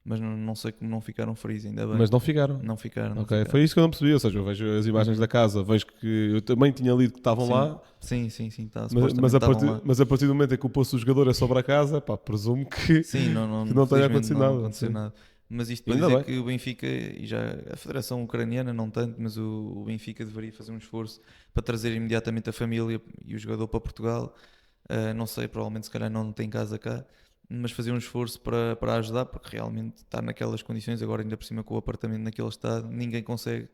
S4: mas não sei como não ficaram feridos, ainda bem.
S1: Mas não ficaram.
S4: Não ficaram. Não
S1: Ok,
S4: ficaram.
S1: foi isso que eu não percebi, ou seja, eu vejo as imagens da casa, vejo que eu também tinha lido que estavam
S4: Sim.
S1: lá,
S4: Sim, tá,
S1: mas,
S4: supostamente estavam lá.
S1: mas a partir do momento em que o posto do jogador é sobre a casa, pá, presumo que,
S4: Sim,
S1: que não tenha
S4: felizmente
S1: acontecido
S4: não
S1: nada.
S4: aconteceu
S1: Sim.
S4: nada. Mas isto para
S1: Ainda
S4: dizer
S1: bem.
S4: que o Benfica, e já a Federação Ucraniana não tanto, mas o Benfica deveria fazer um esforço para trazer imediatamente a família e o jogador para Portugal. Não sei, provavelmente se calhar não tem casa cá, mas fazer um esforço para ajudar, porque realmente estar naquelas condições, agora ainda por cima com o apartamento naquele estado, ninguém consegue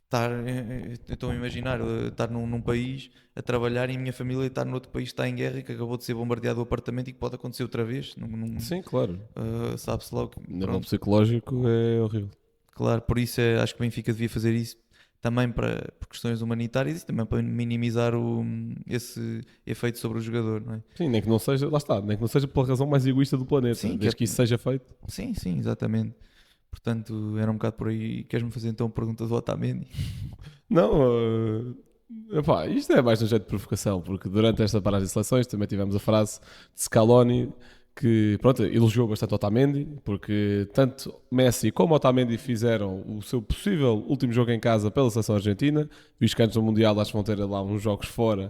S4: estar, eu estou a imaginar, estar num país a trabalhar e a minha família estar noutro país que está em guerra e que acabou de ser bombardeado o apartamento e que pode acontecer outra vez.
S1: Sim, claro.
S4: Sabe-se logo.
S1: O nível
S4: Pronto,
S1: psicológico é horrível.
S4: claro, por isso acho que o Benfica devia fazer isso também por questões humanitárias e também para minimizar esse efeito sobre o jogador, não é?
S1: Sim, nem que não seja, lá está, nem que não seja pela razão mais egoísta do planeta,
S4: Sim,
S1: desde que isso seja feito.
S4: Sim, exatamente. Portanto, era um bocado por aí. Queres-me fazer então a pergunta do Otamendi?
S1: Não, epá, isto é mais um jeito de provocação, porque durante esta paragem de seleções também tivemos a frase de Scaloni que, pronto, elogiou bastante Otamendi, porque tanto Messi como Otamendi fizeram o seu possível último jogo em casa pela seleção argentina, visto que antes do Mundial acho que vão ter lá uns jogos fora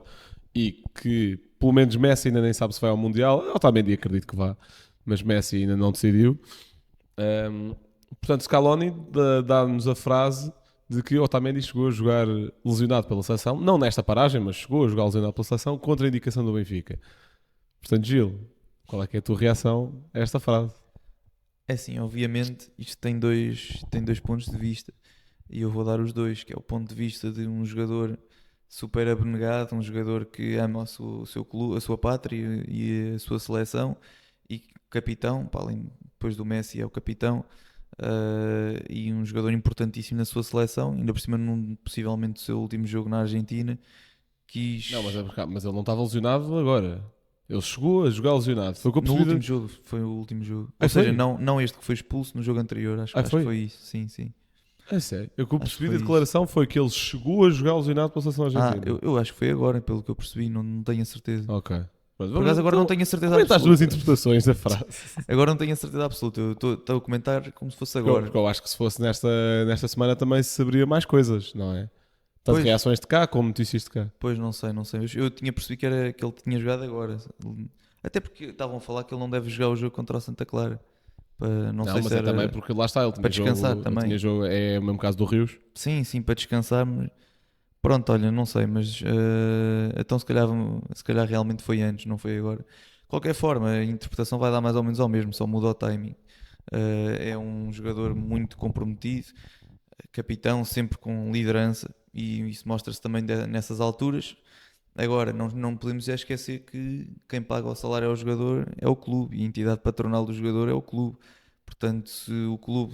S1: e que pelo menos Messi ainda nem sabe se vai ao Mundial. Otamendi acredito que vá, mas Messi ainda não decidiu. Portanto, Scaloni dá-nos a frase de que Otamendi chegou a jogar lesionado pela seleção, não nesta paragem, mas chegou a jogar lesionado pela seleção contra a indicação do Benfica. Portanto, Gil, Qual é que é a tua reação a esta frase?
S4: É assim, obviamente, isto tem dois pontos de vista e eu vou dar os dois, que é o ponto de vista de um jogador super abnegado, um jogador que ama o seu clube, a sua pátria e a sua seleção e capitão, para além, depois do Messi é o capitão, e um jogador importantíssimo na sua seleção, ainda por cima possivelmente o seu último jogo na Argentina, quis...
S1: Não, mas ele não estava lesionado agora. Ele chegou a jogar lesionado. Foi o que eu
S4: No
S1: percebi.
S4: último jogo, foi o último jogo.
S1: Ah,
S4: Ou seja,
S1: foi?
S4: não este que foi expulso no jogo anterior, acho que
S1: Foi?
S4: foi isso, sim, sim.
S1: É sério. O que eu
S4: Acho que
S1: percebi
S4: foi
S1: da declaração foi que ele chegou a jogar lesionado pela seleção argentina.
S4: Eu acho que foi agora, pelo que eu percebi, não tenho a certeza.
S1: Ok. Pronto,
S4: Por acaso agora não tenho a certeza
S1: Comenta as duas
S4: absoluta.
S1: interpretações da frase.
S4: Agora não tenho a certeza absoluta, eu estou a comentar como se fosse
S1: Agora.
S4: agora.
S1: Eu acho que se fosse nesta semana também se saberia mais coisas, não é? Tanto
S4: Pois.
S1: reações de cá como notícias de cá.
S4: Pois não sei. Eu tinha percebido que ele tinha jogado agora. Até porque estavam a falar que ele não deve jogar o jogo contra o Santa Clara. Não sei
S1: mas
S4: se
S1: é
S4: era...
S1: também porque lá está, ele tinha
S4: para descansar
S1: jogo,
S4: também.
S1: Tinha jogo, é o mesmo caso do Rios.
S4: Sim, para descansar. Pronto, olha, não sei, mas então se calhar realmente foi antes, não foi agora. De qualquer forma, a interpretação vai dar mais ou menos ao mesmo, só muda o timing. É um jogador muito comprometido, capitão, sempre com liderança, e isso mostra-se também nessas alturas. Agora, não podemos esquecer que quem paga o salário ao jogador é o clube, e a entidade patronal do jogador é o clube. Portanto, se o clube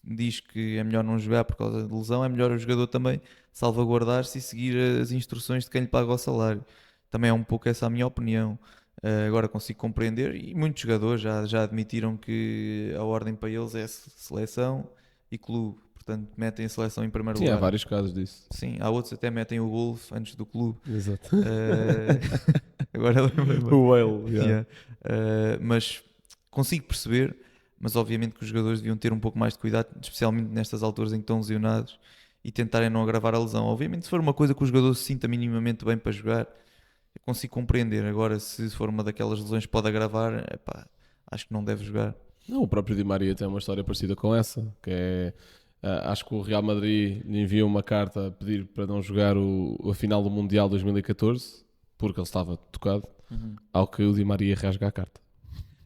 S4: diz que é melhor não jogar por causa de lesão, é melhor o jogador também salvaguardar-se e seguir as instruções de quem lhe paga o salário. Também é um pouco essa a minha opinião. Agora consigo compreender, e muitos jogadores já admitiram que a ordem para eles é seleção e clube. Portanto, metem a seleção em primeiro
S1: Sim,
S4: lugar.
S1: há vários casos disso.
S4: Sim, há outros até metem o golfe antes do clube.
S1: Exato.
S4: Agora lembro-me.
S1: O Whale,
S4: Yeah. Mas consigo perceber, mas obviamente que os jogadores deviam ter um pouco mais de cuidado, especialmente nestas alturas em que estão lesionados, e tentarem não agravar a lesão. Obviamente, se for uma coisa que o jogador se sinta minimamente bem para jogar, eu consigo compreender. Agora, se for uma daquelas lesões que pode agravar, acho que não deve jogar.
S1: Não, o próprio Di Maria tem uma história parecida com essa, que é... acho que o Real Madrid lhe enviou uma carta a pedir para não jogar a final do Mundial 2014 porque ele estava tocado, ao que o Di Maria rasga a carta.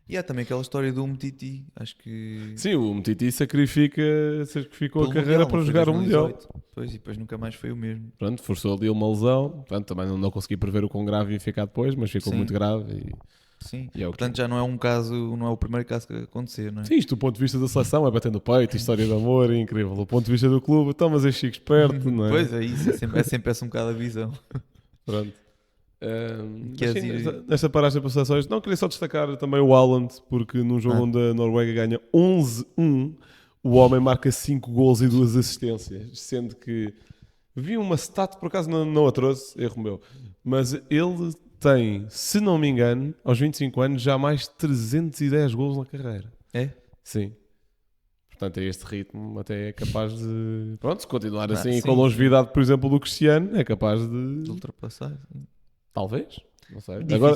S4: E há também aquela história do Umtiti, acho que...
S1: Sim, o Umtiti sacrificou a
S4: pelo
S1: carreira
S4: Mundial,
S1: para
S4: não foi
S1: jogar o Mundial.
S4: 2018. Pois, e depois nunca mais foi o mesmo.
S1: Pronto, forçou ali uma lesão, portanto, também não consegui prever o quão grave ia ficar depois, mas ficou
S4: Sim.
S1: muito grave.
S4: Sim,
S1: E é o que
S4: portanto já não é um caso, não é o primeiro caso que acontecer, não é?
S1: Sim, isto do ponto de vista da seleção é batendo o peito, história de amor, é incrível. Do ponto de vista do clube, então, mas é Chico esperto, não é?
S4: Pois é isso, é sempre essa um bocado a visão.
S1: Pronto.
S4: Queres
S1: Mas sim,
S4: ir-
S1: nesta paragem para seleções, não queria só destacar também o Haaland, porque num jogo onde a Noruega ganha 11-1, o homem marca 5 gols e 2 assistências, sendo que vi uma stat, por acaso não a trouxe, erro meu, mas ele tem, se não me engano, aos 25 anos, já mais de 310 gols na carreira.
S4: É?
S1: Sim. Portanto, a este ritmo até é capaz de... Pronto, se continuar assim
S4: sim,
S1: com a longevidade, por exemplo, do Cristiano, é capaz
S4: De
S1: de...
S4: ultrapassar.
S1: Talvez. Não sei. Agora,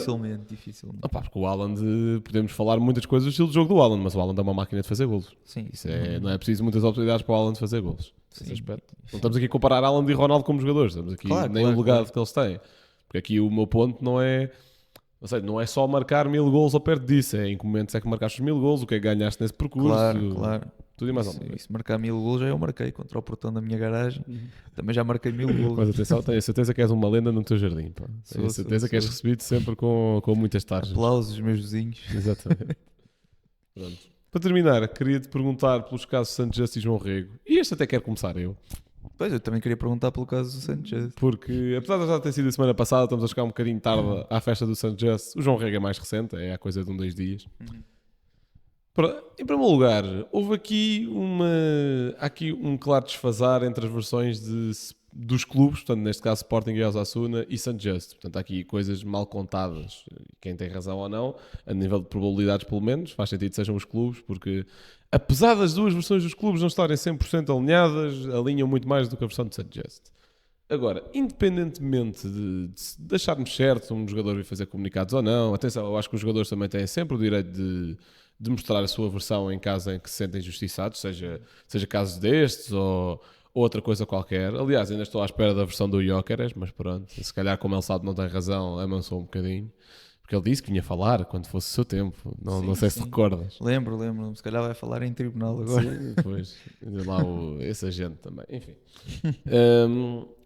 S4: Dificilmente.
S1: opá, porque o Haaland, podemos falar muitas coisas do estilo de jogo do Haaland, mas o Haaland é uma máquina de fazer golos.
S4: Sim,
S1: Isso não é preciso muitas oportunidades para o Haaland fazer golos. Nesse
S4: Sim.
S1: aspecto. Não estamos aqui a comparar Haaland e Ronaldo como jogadores, estamos aqui
S4: Claro,
S1: nem
S4: claro,
S1: o legado
S4: claro.
S1: que eles têm. Porque aqui o meu ponto não é... não é só marcar 1000 golos ou perto disso, é em que momentos é que marcaste os 1000 golos, o que é que ganhaste nesse percurso,
S4: Claro.
S1: tudo e mais
S4: Isso,
S1: alguma coisa.
S4: isso marcar 1000 golos já eu marquei contra o portão da minha garagem. Também já marquei 1000 golos.
S1: Mas atenção, tenho a certeza que és uma lenda no teu jardim. Pá. Tenho a
S4: Sou,
S1: certeza que és recebido sempre com muitas tarjas.
S4: Aplausos dos meus vizinhos.
S1: Exatamente. Pronto. Para terminar, queria-te perguntar pelos casos Sanchez e João Rego. E este até quero começar eu.
S4: Pois, eu também queria perguntar pelo caso do Sanchez.
S1: Porque, apesar de já ter sido a semana passada, estamos a chegar um bocadinho tarde à festa do Sanchez. O João Rego é mais recente, é a coisa de 2 dias. Em primeiro lugar, há aqui um claro desfasar entre as versões dos clubes, portanto, neste caso Sporting e Osasuna e Sanchez. Portanto, há aqui coisas mal contadas. Quem tem razão ou não, a nível de probabilidades pelo menos, faz sentido que sejam os clubes, porque apesar das duas versões dos clubes não estarem 100% alinhadas, alinham muito mais do que a versão de Sanchez. Agora, independentemente de acharmos certo um jogador vir fazer comunicados ou não, atenção, eu acho que os jogadores também têm sempre o direito de mostrar a sua versão em caso em que se sentem injustiçados, seja casos destes ou outra coisa qualquer. Aliás, ainda estou à espera da versão do Gyökeres, mas pronto, se calhar como ele sabe não tem razão, amansou um bocadinho. Porque ele disse que vinha falar quando fosse o seu tempo. Não,
S4: Sim,
S1: não sei se
S4: sim.
S1: recordas.
S4: Lembro-me. Se calhar vai falar em tribunal agora.
S1: Sim, depois. Lá esse agente também. Enfim.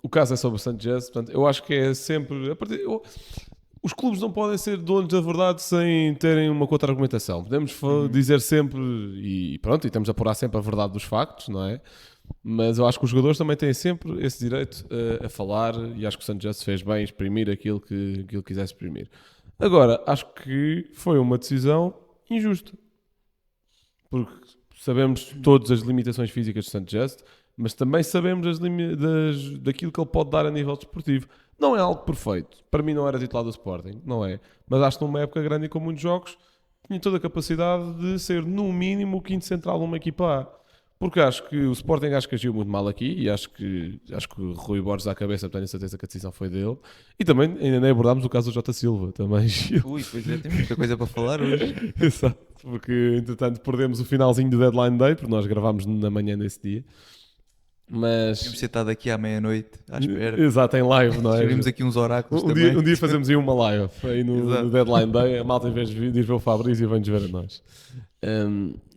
S1: O caso é sobre o Sanchez. Portanto, eu acho que é sempre... Os clubes não podem ser donos da verdade sem terem uma contra-argumentação. Podemos dizer sempre, e pronto, e temos a apurar sempre a verdade dos factos, não é? Mas eu acho que os jogadores também têm sempre esse direito a falar, e acho que o Sanchez fez bem exprimir aquilo que ele quisesse exprimir. Agora, acho que foi uma decisão injusta. Porque sabemos todas as limitações físicas de Sanchez, mas também sabemos daquilo que ele pode dar a nível desportivo. Não é algo perfeito. Para mim não era titular do Sporting, não é. Mas acho que numa época grande e com muitos jogos, tinha toda a capacidade de ser, no mínimo, o quinto central de uma equipa A. Porque acho que o Sporting agiu muito mal aqui e acho que o Rui Borges à cabeça, tenho certeza que a decisão foi dele. E também ainda nem abordámos o caso do Jota Silva. Também.
S4: Ui, pois é, tem muita coisa para falar hoje.
S1: Exato, porque entretanto perdemos o finalzinho do Deadline Day, porque nós gravámos na manhã desse dia. Mas...
S4: Temos sentado aqui à meia-noite, à espera.
S1: Exato, em live, não é?
S4: Escrevemos aqui uns oráculos
S1: Um
S4: também.
S1: dia fazemos aí uma live aí no Deadline Day, a malta em vez de ir ver o Fabrício vem-nos ver a nós.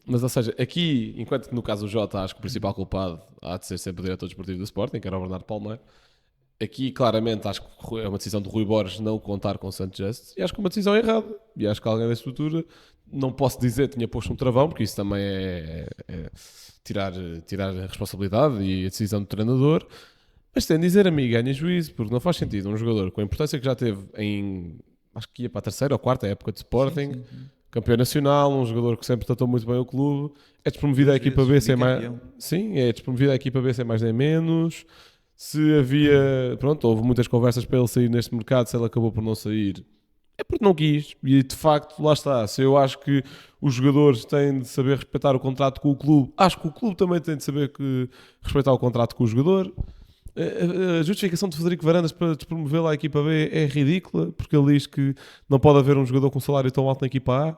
S1: Mas ou seja, aqui, enquanto que no caso do Jota acho que o principal culpado há de ser sempre o diretor desportivo do Sporting, que era o Bernardo Palmeiro, aqui claramente acho que é uma decisão de Rui Borges não contar com o Sanchez, e acho que é uma decisão errada, e acho que alguém da estrutura, não posso dizer que tinha posto um travão, porque isso também é tirar a responsabilidade e a decisão do treinador, mas tem de dizer a mim, ganha juízo, porque não faz sentido um jogador com a importância que já teve acho que ia para a terceira ou quarta época de Sporting, sim. Campeão nacional, um jogador que sempre tratou muito bem o clube, é despromovido à equipa B sem mais... Sim, é despromovido à equipa B sem mais nem menos. Se havia... Pronto, houve muitas conversas para ele sair neste mercado, se ele acabou por não sair, é porque não quis. E de facto, lá está. Se eu acho que os jogadores têm de saber respeitar o contrato com o clube, acho que o clube também tem de saber respeitar o contrato com o jogador. A justificação de Frederico Varandas para despromovê-lo à equipa B é ridícula, porque ele diz que não pode haver um jogador com salário tão alto na equipa A.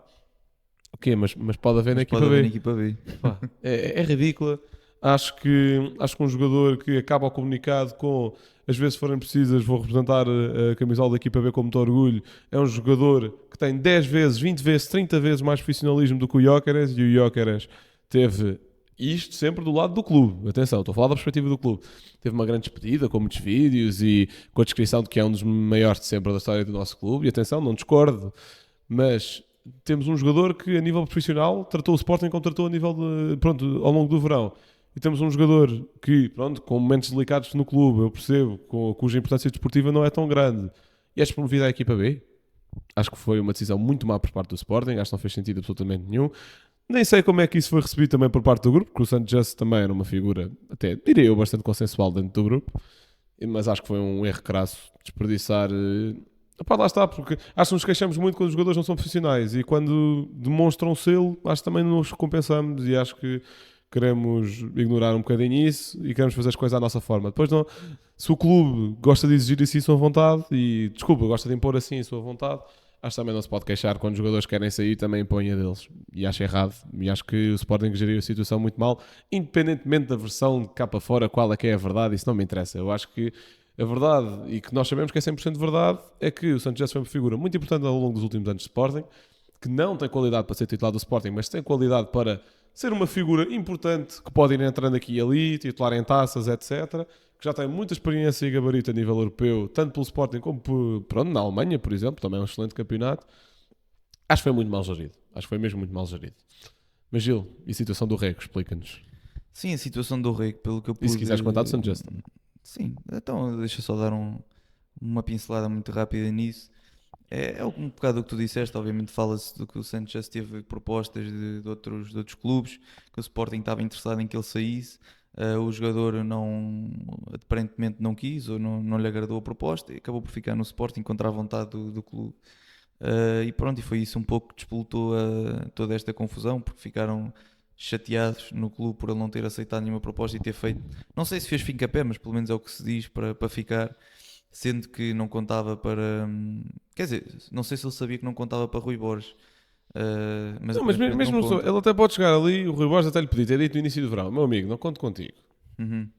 S1: Ok, mas pode haver na equipa B. Pá, é ridícula. Acho que um jogador que acaba o comunicado com, às vezes forem precisas, vou representar a camisola da equipa B com muito orgulho, é um jogador que tem 10 vezes, 20 vezes, 30 vezes mais profissionalismo do que o Gyökeres, e o Gyökeres teve isto sempre do lado do clube. Atenção, estou a falar da perspectiva do clube. Teve uma grande despedida, com muitos vídeos e com a descrição de que é um dos maiores de sempre da história do nosso clube. E atenção, não discordo, mas temos um jogador que a nível profissional tratou o Sporting como tratou a nível de, pronto, ao longo do verão. E temos um jogador que, pronto, com momentos delicados no clube, eu percebo, cuja importância desportiva não é tão grande, e és promovido à equipa B. Acho que foi uma decisão muito má por parte do Sporting, acho que não fez sentido absolutamente nenhum. Nem sei como é que isso foi recebido também por parte do grupo, porque o Sanchez também era uma figura, até diria eu, bastante consensual dentro do grupo, mas acho que foi um erro crasso desperdiçar. Epá, lá está, porque acho que nos queixamos muito quando os jogadores não são profissionais, e quando demonstram selo, acho que também nos recompensamos, e acho que queremos ignorar um bocadinho isso e queremos fazer as coisas à nossa forma. Depois, não, se o clube gosta de exigir assim a sua vontade, e desculpa, gosta de impor assim a sua vontade, acho que também não se pode queixar quando os jogadores querem sair, também impõem a deles. E acho errado. E acho que o Sporting geriu a situação muito mal, independentemente da versão de cá para fora, qual é que é a verdade, isso não me interessa. Eu acho que a verdade, e que nós sabemos que é 100% verdade, é que o Sanchez foi uma figura muito importante ao longo dos últimos anos de Sporting, que não tem qualidade para ser titular do Sporting, mas tem qualidade para ser uma figura importante que pode ir entrando aqui e ali, titular em taças, etc., que já tem muita experiência e gabarito a nível europeu, tanto pelo Sporting como na Alemanha, por exemplo, também é um excelente campeonato. Acho que foi muito mal gerido. Acho que foi mesmo muito mal gerido. Mas Gil, e a situação do Rego? Explica-nos.
S4: Sim, a situação do Rego, pelo que eu pude...
S1: E se quiseres contar do Sanchez também.
S4: Sim, então deixa só dar uma pincelada muito rápida nisso. É um bocado o que tu disseste, obviamente fala-se do que o Sanchez teve propostas de outros clubes, que o Sporting estava interessado em que ele saísse, o jogador aparentemente não quis ou não lhe agradou a proposta e acabou por ficar no Sporting contra a vontade do clube. E pronto, e foi isso um pouco que despolutou toda esta confusão, porque ficaram chateados no clube por ele não ter aceitado nenhuma proposta e ter feito, não sei se fez fim-capé, mas pelo menos é o que se diz para ficar, sendo que não contava para... Quer dizer, não sei se ele sabia que não contava para Rui Borges. Mas
S1: mesmo ele até pode chegar ali, o Rui Borges até lhe podia ter dito no início do verão: meu amigo, não conto contigo.
S4: Uhum.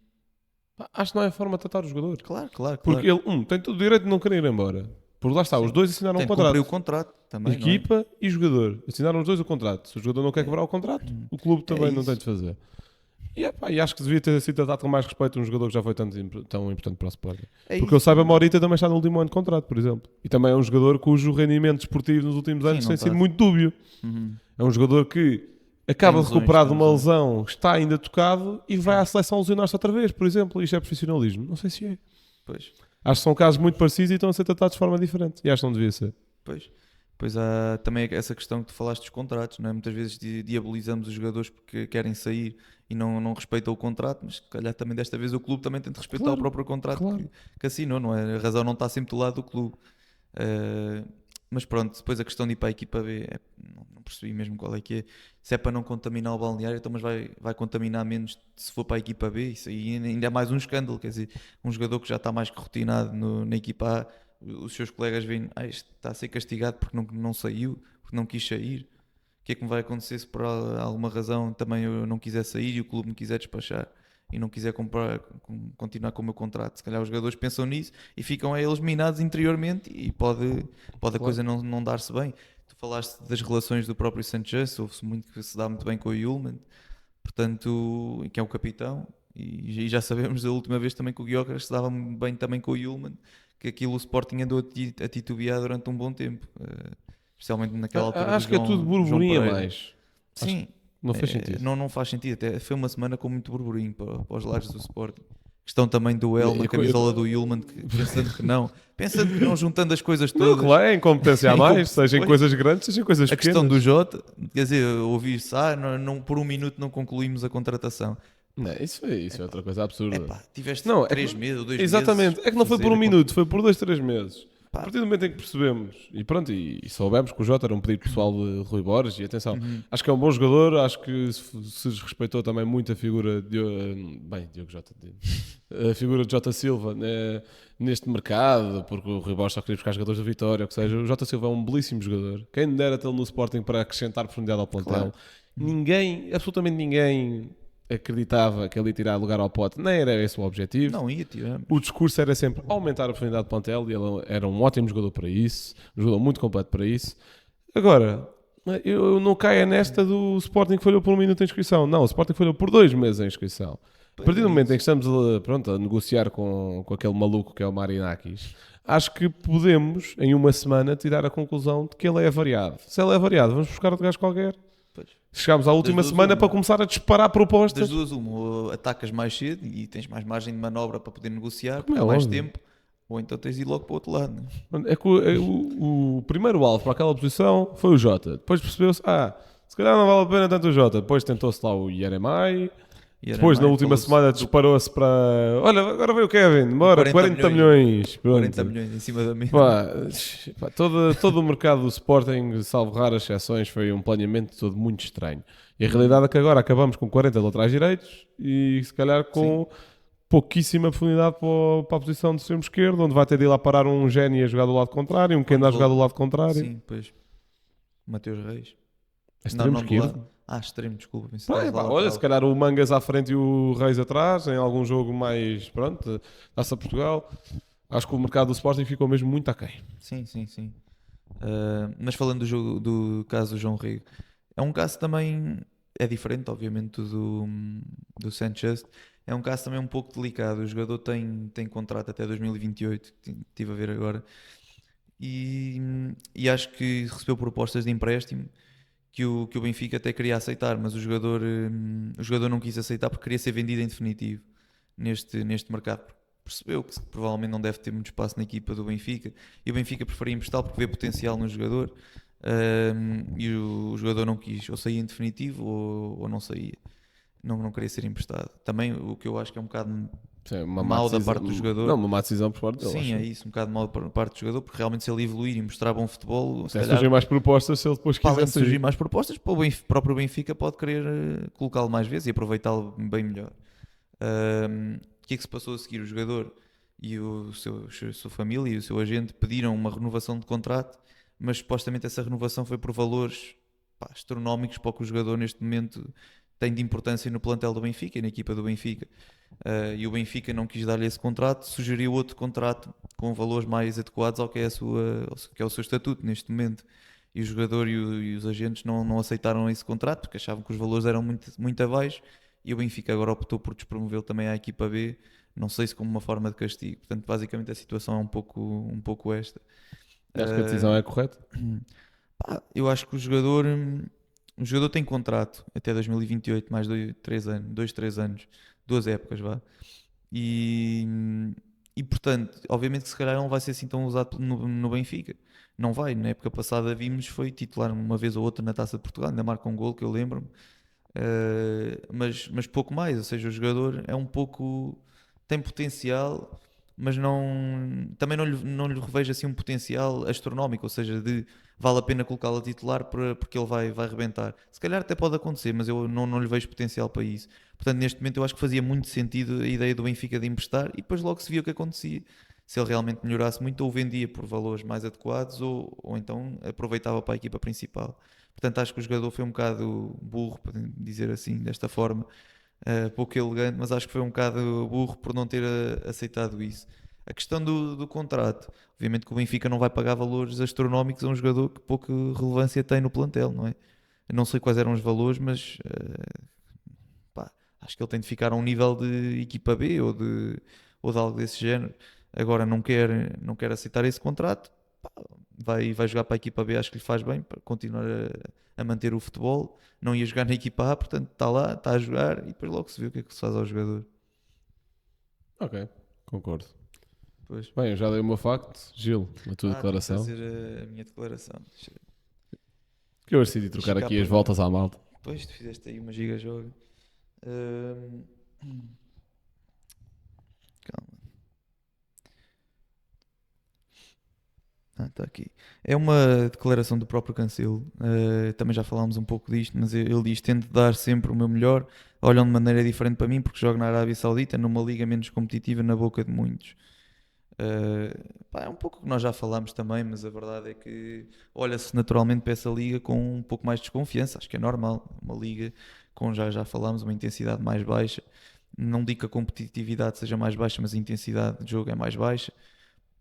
S1: Acho que não é a forma de tratar o jogador.
S4: Claro.
S1: Porque ele, tem todo o direito de não querer ir embora. Porque lá está, os dois assinaram
S4: Tem
S1: um
S4: que cumprir
S1: contrato.
S4: o contrato também,
S1: Equipa e jogador. Assinaram os dois o contrato. Se o jogador não quer quebrar o contrato, o clube também não
S4: isso.
S1: tem de fazer. E acho que devia ter sido tratado com mais respeito um jogador que já foi tão importante para o Sporting.
S4: É
S1: Porque eu
S4: isso.
S1: saiba, a Morita também está no último ano de contrato, por exemplo. E também é um jogador cujo rendimento desportivo nos últimos
S4: Sim,
S1: anos
S4: não
S1: tem
S4: está.
S1: sido muito dúbio.
S4: Uhum.
S1: É um jogador que acaba de
S4: lesões,
S1: recuperar de
S4: tem
S1: uma
S4: lesões.
S1: lesão, está ainda tocado e vai à seleção lesionar-se outra vez, por exemplo. Isto é profissionalismo? Não sei se é.
S4: Pois.
S1: Acho que são casos muito parecidos e estão a ser tratados de forma diferente. E acho que não devia ser.
S4: Pois há também essa questão que tu falaste dos contratos, não é? Muitas vezes diabolizamos os jogadores porque querem sair e não respeitam o contrato, mas se calhar também desta vez o clube também tem de respeitar
S1: Claro,
S4: o próprio contrato
S1: claro.
S4: que assinou, não é? A razão não está sempre do lado do clube. Mas pronto, depois a questão de ir para a equipa B, não percebi mesmo qual é que é. Se é para não contaminar o balneário, então mas vai contaminar menos se for para a equipa B. Isso aí ainda é mais um escândalo, quer dizer, um jogador que já está mais que rotinado na equipa A, os seus colegas veem, este está a ser castigado porque não saiu, porque não quis sair. O que é que me vai acontecer se por alguma razão também eu não quiser sair e o clube me quiser despachar e não quiser continuar com o meu contrato? Se calhar os jogadores pensam nisso e ficam eliminados interiormente e pode a coisa não dar-se bem. Tu falaste das relações do próprio Sanchez, ouve-se muito que se dá muito bem com o Yulman, portanto, que é o capitão, e já sabemos da última vez também que o Gyökeres se dava bem também com o Yulman, que aquilo o Sporting andou a titubear durante um bom tempo, especialmente naquela altura.
S1: Acho que é tudo burburinho a mais.
S4: Sim,
S1: Não fez sentido.
S4: não faz sentido. Até foi uma semana com muito burburinho para os lares do Sporting. Questão também do El na camisola do Yulman, pensando que não, juntando as coisas
S1: Não,
S4: todas.
S1: claro, é incompetência a mais, seja em
S4: Pois.
S1: coisas grandes, seja em coisas
S4: A
S1: pequenas.
S4: questão do Jota, quer dizer, ouvi-se, por um minuto não concluímos a contratação.
S1: Não, isso é outra coisa absurda.
S4: Epá, tiveste
S1: Não,
S4: 3 meses ou 2
S1: Exatamente,
S4: meses.
S1: é que não foi por um minuto, foi por 2, 3 meses.
S4: Pá.
S1: A partir do momento em que percebemos e pronto, e soubemos que o Jota era um pedido pessoal de Rui Borges, e atenção, acho que é um bom jogador, acho que se respeitou também muito a figura de Diogo Jota, a figura de Jota Silva, né, neste mercado, porque o Rui Borges só queria buscar jogadores da Vitória, ou seja, o Jota Silva é um belíssimo jogador. Quem me dera tê-lo no Sporting para acrescentar profundidade ao plantel.
S4: Claro.
S1: Ninguém, absolutamente ninguém acreditava que ele ia tirar lugar ao Pote, nem era esse o objetivo.
S4: Não ia, tivemos.
S1: O discurso era sempre aumentar a profundidade do plantel e ele era um ótimo jogador para isso, um jogador muito completo para isso. Agora, eu não caia nesta do Sporting que falhou por um minuto em inscrição. Não, o Sporting falhou por 2 meses em inscrição. A partir do momento em que estamos a negociar com aquele maluco que é o Marinakis, acho que podemos, em uma semana, tirar a conclusão de que ele é variado. Se ele é variado, vamos buscar outro gajo qualquer.
S4: Pois.
S1: Chegámos à última
S4: duas,
S1: semana
S4: uma.
S1: para começar a disparar propostas.
S4: Das duas, uma, ou atacas mais cedo e tens mais margem de manobra para poder negociar,
S1: Como é
S4: há mais
S1: óbvio.
S4: tempo, ou então tens de ir logo para o outro lado. Né?
S1: É que o primeiro alvo para aquela posição foi o Jota. Depois percebeu-se, se calhar não vale a pena tanto o Jota. Depois tentou-se lá o Yeremai.
S4: E era
S1: Depois, na
S4: mais,
S1: última
S4: falou-se
S1: semana,
S4: do
S1: disparou-se para... Olha, agora veio o Kevin. Bora, 40 milhões. Pronto.
S4: 40 milhões em cima da mesa.
S1: Pá, todo o mercado do Sporting, salvo raras exceções, foi um planeamento todo muito estranho. E a realidade é que agora acabamos com 40 laterais direitos e se calhar com pouquíssima profundidade para a posição de extremo esquerdo, onde vai ter de ir lá parar um Gênio a jogar do lado contrário, um Kenda a jogar do lado contrário.
S4: Sim, pois. Mateus Reis.
S1: Extremo
S4: do
S1: esquerdo.
S4: lado. Extremo, desculpa. pensei
S1: Pá,
S4: que estavas a
S1: olha,
S4: falar
S1: se calhar o Mangas à frente e o Reis atrás, em algum jogo mais, pronto, Taça Portugal. Acho que o mercado do Sporting ficou mesmo muito aquém.
S4: Sim. Mas falando do caso do João Rego, é um caso também, é diferente obviamente do Sanchez, é um caso também um pouco delicado. O jogador tem contrato até 2028, estive a ver agora, e acho que recebeu propostas de empréstimo que o Benfica até queria aceitar, mas o jogador não quis aceitar porque queria ser vendido em definitivo neste mercado. Percebeu que provavelmente não deve ter muito espaço na equipa do Benfica e o Benfica preferia emprestá-lo porque vê potencial no jogador, e o jogador não quis, ou saía em definitivo ou não saía, não queria ser emprestado. Também o que eu acho que é um bocado mau da parte do jogador.
S1: Não, uma má decisão por parte dele.
S4: Sim,
S1: acho.
S4: é isso, um bocado mau da parte do jogador, porque realmente se ele evoluir e mostrar bom futebol, se
S1: Se
S4: calhar,
S1: surgem mais propostas, se ele depois
S4: para além
S1: quiser
S4: de surgir
S1: sair.
S4: mais propostas, para o próprio Benfica pode querer colocá-lo mais vezes e aproveitá-lo bem melhor. O que é que se passou a seguir? O jogador e a sua família e o seu agente pediram uma renovação de contrato, mas supostamente essa renovação foi por valores astronómicos para o que o jogador neste momento tem de importância no plantel do Benfica e na equipa do Benfica. E o Benfica não quis dar-lhe esse contrato, sugeriu outro contrato com valores mais adequados ao que é, que é o seu estatuto neste momento. E o jogador e os agentes não aceitaram esse contrato porque achavam que os valores eram muito, muito abaixo, e o Benfica agora optou por despromovê-lo também à equipa B, não sei se como uma forma de castigo. Portanto, basicamente a situação é um pouco esta.
S1: Acho que a decisão é correta.
S4: Eu acho que o jogador tem contrato até 2028, mais 3 anos, 2 épocas, vá. E portanto, obviamente que se calhar não vai ser assim tão usado no Benfica. Não vai. Na época passada vimos, foi titular uma vez ou outra na Taça de Portugal, ainda marca um gol que eu lembro-me. Mas pouco mais, ou seja, o jogador é um pouco, tem potencial, mas também não lhe revejo assim um potencial astronómico, ou seja, vale a pena colocá-lo a titular porque ele vai arrebentar. Se calhar até pode acontecer, mas eu não lhe vejo potencial para isso. Portanto, neste momento eu acho que fazia muito sentido a ideia do Benfica de emprestar, e depois logo se via o que acontecia. Se ele realmente melhorasse muito, ou vendia por valores mais adequados, ou então aproveitava para a equipa principal. Portanto, acho que o jogador foi um bocado burro, podemos dizer assim, desta forma, pouco elegante, mas acho que foi um bocado burro por não ter aceitado isso. A questão do contrato, obviamente que o Benfica não vai pagar valores astronómicos a um jogador que pouca relevância tem no plantel, não é? Eu não sei quais eram os valores, mas acho que ele tem de ficar a um nível de equipa B ou de algo desse género. Agora não quer aceitar esse contrato, vai jogar para a equipa B, acho que lhe faz bem para continuar a manter o futebol. Não ia jogar na equipa A, portanto está lá, está a jogar, e depois logo se vê o que é que se faz ao jogador.
S1: Ok, concordo.
S4: Pois.
S1: Bem, eu já dei o meu facto. Gil, a tua declaração.
S4: Tenho que fazer a minha declaração.
S1: Que eu decidi trocar aqui as voltas à malta.
S4: Pois, tu fizeste aí uma giga joga. Calma. Está aqui. É uma declaração do próprio Cancelo. Também já falámos um pouco disto, mas ele diz: tento dar sempre o meu melhor, olham de maneira diferente para mim porque jogo na Arábia Saudita, numa liga menos competitiva, na boca de muitos. É um pouco o que nós já falámos também, mas a verdade é que olha-se naturalmente para essa liga com um pouco mais de desconfiança. Acho que é normal. Uma liga com, já falámos, uma intensidade mais baixa. Não digo que a competitividade seja mais baixa, mas a intensidade de jogo é mais baixa.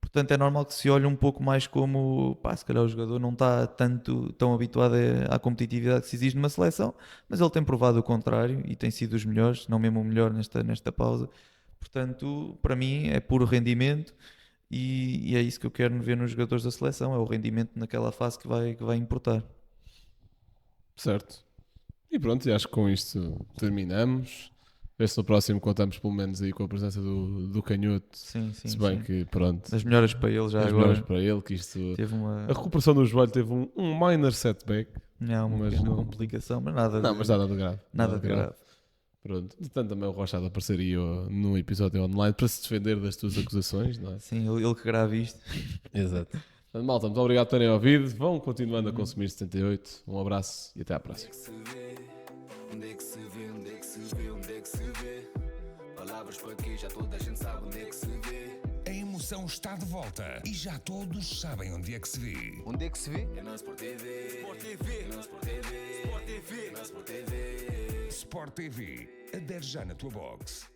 S4: Portanto, é normal que se olhe um pouco mais como, se calhar o jogador não está tão habituado à competitividade que se exige numa seleção, mas ele tem provado o contrário e tem sido dos melhores, se não mesmo o melhor nesta pausa. Portanto, para mim é puro rendimento, e é isso que eu quero ver nos jogadores da seleção, é o rendimento naquela fase que vai importar.
S1: Certo. E pronto, e acho que com isto terminamos. Ver se no próximo contamos pelo menos aí com a presença do Canhoto.
S4: Sim,
S1: se bem que pronto.
S4: Das melhoras para ele já
S1: das
S4: agora.
S1: melhoras para ele, que isto...
S4: Teve
S1: A recuperação do joelho teve um minor setback.
S4: Uma pequena complicação, mas nada
S1: mas nada de grave.
S4: Nada de grave.
S1: Pronto. Portanto, também o Rocha há de aparecer aí num episódio online para se defender das tuas acusações, não é?
S4: Sim, ele que grava isto.
S1: Exato. Portanto, malta, muito obrigado por terem ouvido. Vão continuando a consumir 78. Um abraço e até à próxima.
S2: Onde é que se vê, onde é que se vê, onde é que se vê? Palavras para quê? Já toda a gente sabe onde é que se vê.
S3: A emoção está de volta e já todos sabem onde é que se vê.
S2: Onde é que se vê? É na Sport TV. Sport TV. É na Sport TV. Sport TV. É na Sport TV.
S3: Sport TV, adere já na tua box.